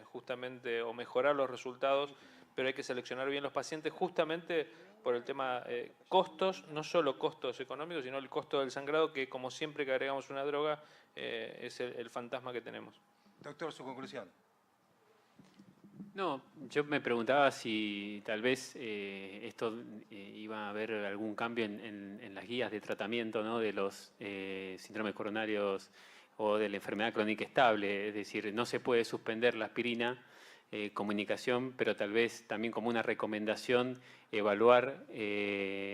justamente o mejorar los resultados, pero hay que seleccionar bien los pacientes justamente por el tema costos, no solo costos económicos, sino el costo del sangrado, que como siempre que agregamos una droga es el fantasma que tenemos. Doctor, su conclusión. No, yo me preguntaba si tal vez esto iba a haber algún cambio en las guías de tratamiento, ¿no?, de los síndromes coronarios o de la enfermedad crónica estable. Es decir, no se puede suspender la aspirina como indicación, pero tal vez también como una recomendación evaluar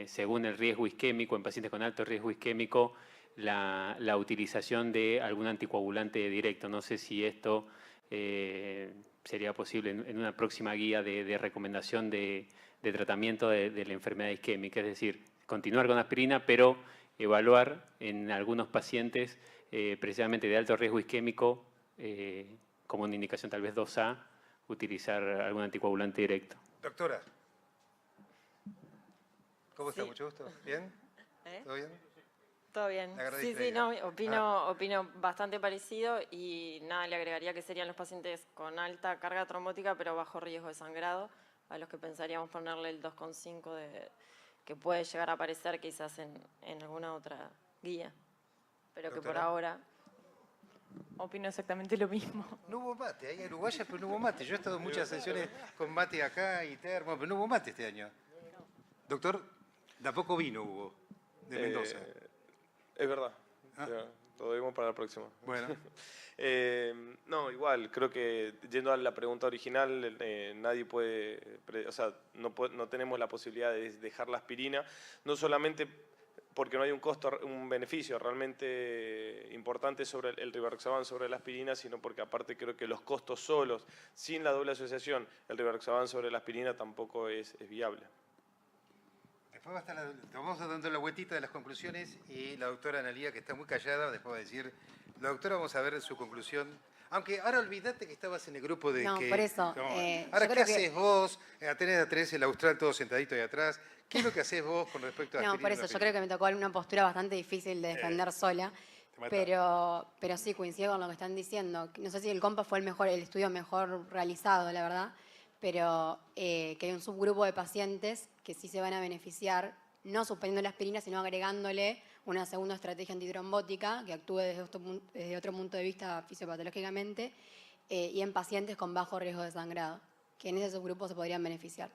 según el riesgo isquémico, en pacientes con alto riesgo isquémico, la utilización de algún anticoagulante directo. No sé si esto sería posible en una próxima guía de recomendación de tratamiento de la enfermedad isquémica. Es decir, continuar con aspirina, pero evaluar en algunos pacientes precisamente de alto riesgo isquémico, como una indicación tal vez 2A, utilizar algún anticoagulante directo. Doctora. ¿Cómo está? Sí. Mucho gusto. ¿Bien? ¿Todo bien? Todo bien. La agarré Sí, distraída. no, opino bastante parecido, y nada, le agregaría que serían los pacientes con alta carga trombótica pero bajo riesgo de sangrado, a los que pensaríamos ponerle el 2,5 que puede llegar a aparecer quizás en alguna otra guía, pero que por Doctora. ahora... Opino exactamente lo mismo. No hubo mate, hay uruguayas, pero no hubo mate. Yo he estado en muchas sesiones con mate acá y termo, pero no hubo mate este año. Doctor, tampoco vino hubo, de Mendoza. Es verdad. Ah. Ya, lo debemos para la próxima. Bueno. No, igual, creo que yendo a la pregunta original, nadie puede, o sea, no tenemos la posibilidad de dejar la aspirina, no solamente porque no hay un beneficio realmente importante sobre el rivaroxaban sobre la aspirina, sino porque aparte creo que los costos solos, sin la doble asociación, el rivaroxaban sobre la aspirina tampoco es viable. Después va a estar vamos dando la vueltita de las conclusiones y la doctora Analía, que está muy callada, después va a decir, la doctora vamos a ver su conclusión. Aunque ahora olvídate que estabas en el grupo de No, que... por eso, No, yo ahora, ¿qué creo que- haces vos? Tenés el austral todo sentadito ahí atrás. ¿Qué es lo que haces vos con respecto a No, por eso, yo creo que me tocó una postura bastante difícil de defender sola, te mata. pero sí coincido con lo que están diciendo. No sé si el COMPAS fue el estudio mejor realizado, la verdad, pero que hay un subgrupo de pacientes que sí se van a beneficiar, no suspendiendo la aspirina, sino agregándole una segunda estrategia antitrombótica que actúe desde otro punto de vista fisiopatológicamente y en pacientes con bajo riesgo de sangrado, que en ese subgrupo se podrían beneficiar.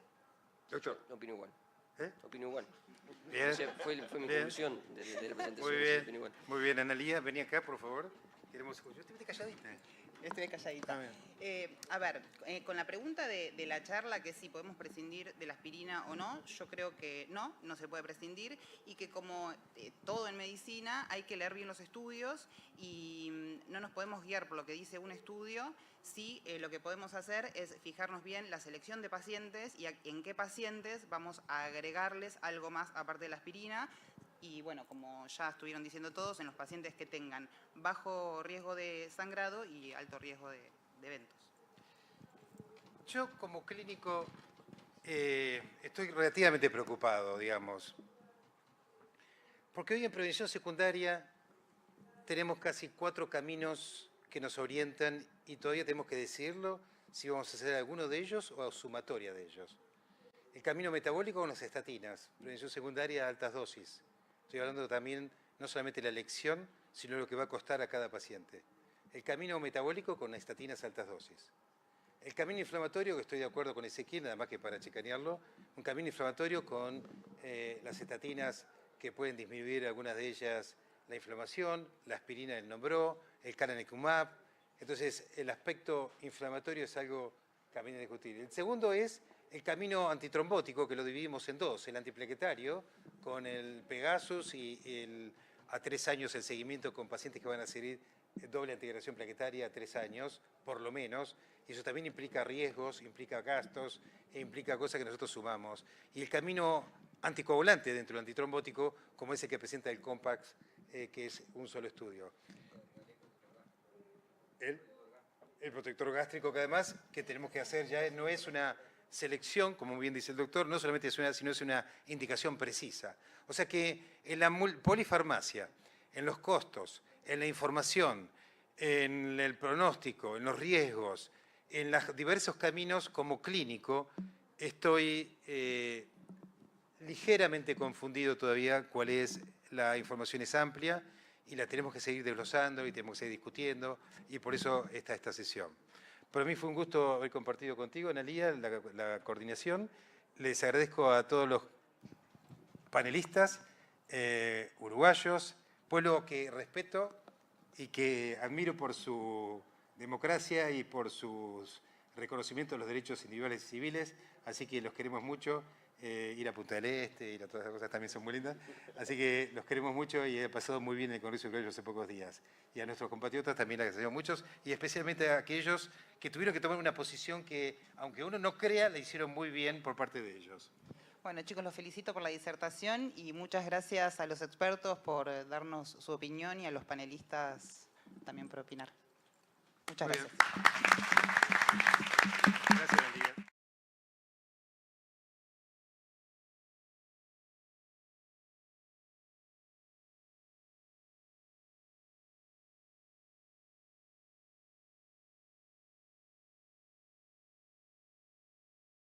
Doctor. Opino igual. ¿Eh? Opino igual. Bien. O sea, fue mi Bien. conclusión de la presentación. Muy sí, bien, opino igual. muy bien. Analía, vení acá, por favor. Queremos... Yo estoy calladita. Estoy calladita. A ver, con la pregunta de la charla, que si podemos prescindir de la aspirina o no, yo creo que no se puede prescindir y que como todo en medicina hay que leer bien los estudios y no nos podemos guiar por lo que dice un estudio, sí lo que podemos hacer es fijarnos bien la selección de pacientes y en qué pacientes vamos a agregarles algo más aparte de la aspirina. Y bueno, como ya estuvieron diciendo todos, en los pacientes que tengan bajo riesgo de sangrado y alto riesgo de eventos. Yo como clínico estoy relativamente preocupado, digamos. Porque hoy en prevención secundaria tenemos casi 4 caminos que nos orientan y todavía tenemos que decidirlo si vamos a hacer alguno de ellos o sumatoria de ellos. El camino metabólico con las estatinas, prevención secundaria a altas dosis. Estoy hablando también no solamente de la elección, sino lo que va a costar a cada paciente. El camino metabólico con estatinas a altas dosis. El camino inflamatorio, que estoy de acuerdo con Ezequiel, nada más que para chicanearlo, un camino inflamatorio con las estatinas que pueden disminuir algunas de ellas la inflamación, la aspirina él nombró, el canakinumab. Entonces, el aspecto inflamatorio es algo que habría que discutir. El segundo es el camino antitrombótico, que lo dividimos en dos, el antiplaquetario, con el Pegasus y a 3 años el seguimiento con pacientes que van a seguir doble integración plaquetaria a 3 años, por lo menos, y eso también implica riesgos, implica gastos, e implica cosas que nosotros sumamos. Y el camino anticoagulante dentro del antitrombótico, como ese que presenta el COMPAX, que es un solo estudio. El protector gástrico, que además que tenemos que hacer ya no es una selección, como bien dice el doctor, no solamente es una, sino es una indicación precisa. O sea que en la polifarmacia, en los costos, en la información, en el pronóstico, en los riesgos, en los diversos caminos como clínico, estoy ligeramente confundido todavía cuál es la información es amplia y la tenemos que seguir desglosando y tenemos que seguir discutiendo y por eso está esta sesión. Para mí fue un gusto haber compartido contigo, Analía, la coordinación. Les agradezco a todos los panelistas uruguayos, pueblo que respeto y que admiro por su democracia y por sus reconocimientos de los derechos individuales y civiles, así que los queremos mucho. Ir a Punta del Este y todas esas cosas también son muy lindas. Así que los queremos mucho y he pasado muy bien en el Congreso de Criollos hace pocos días. Y a nuestros compatriotas también les agradecemos muchos y especialmente a aquellos que tuvieron que tomar una posición que, aunque uno no crea, la hicieron muy bien por parte de ellos. Bueno, chicos, los felicito por la disertación y muchas gracias a los expertos por darnos su opinión y a los panelistas también por opinar. Muchas gracias. Gracias, Analía.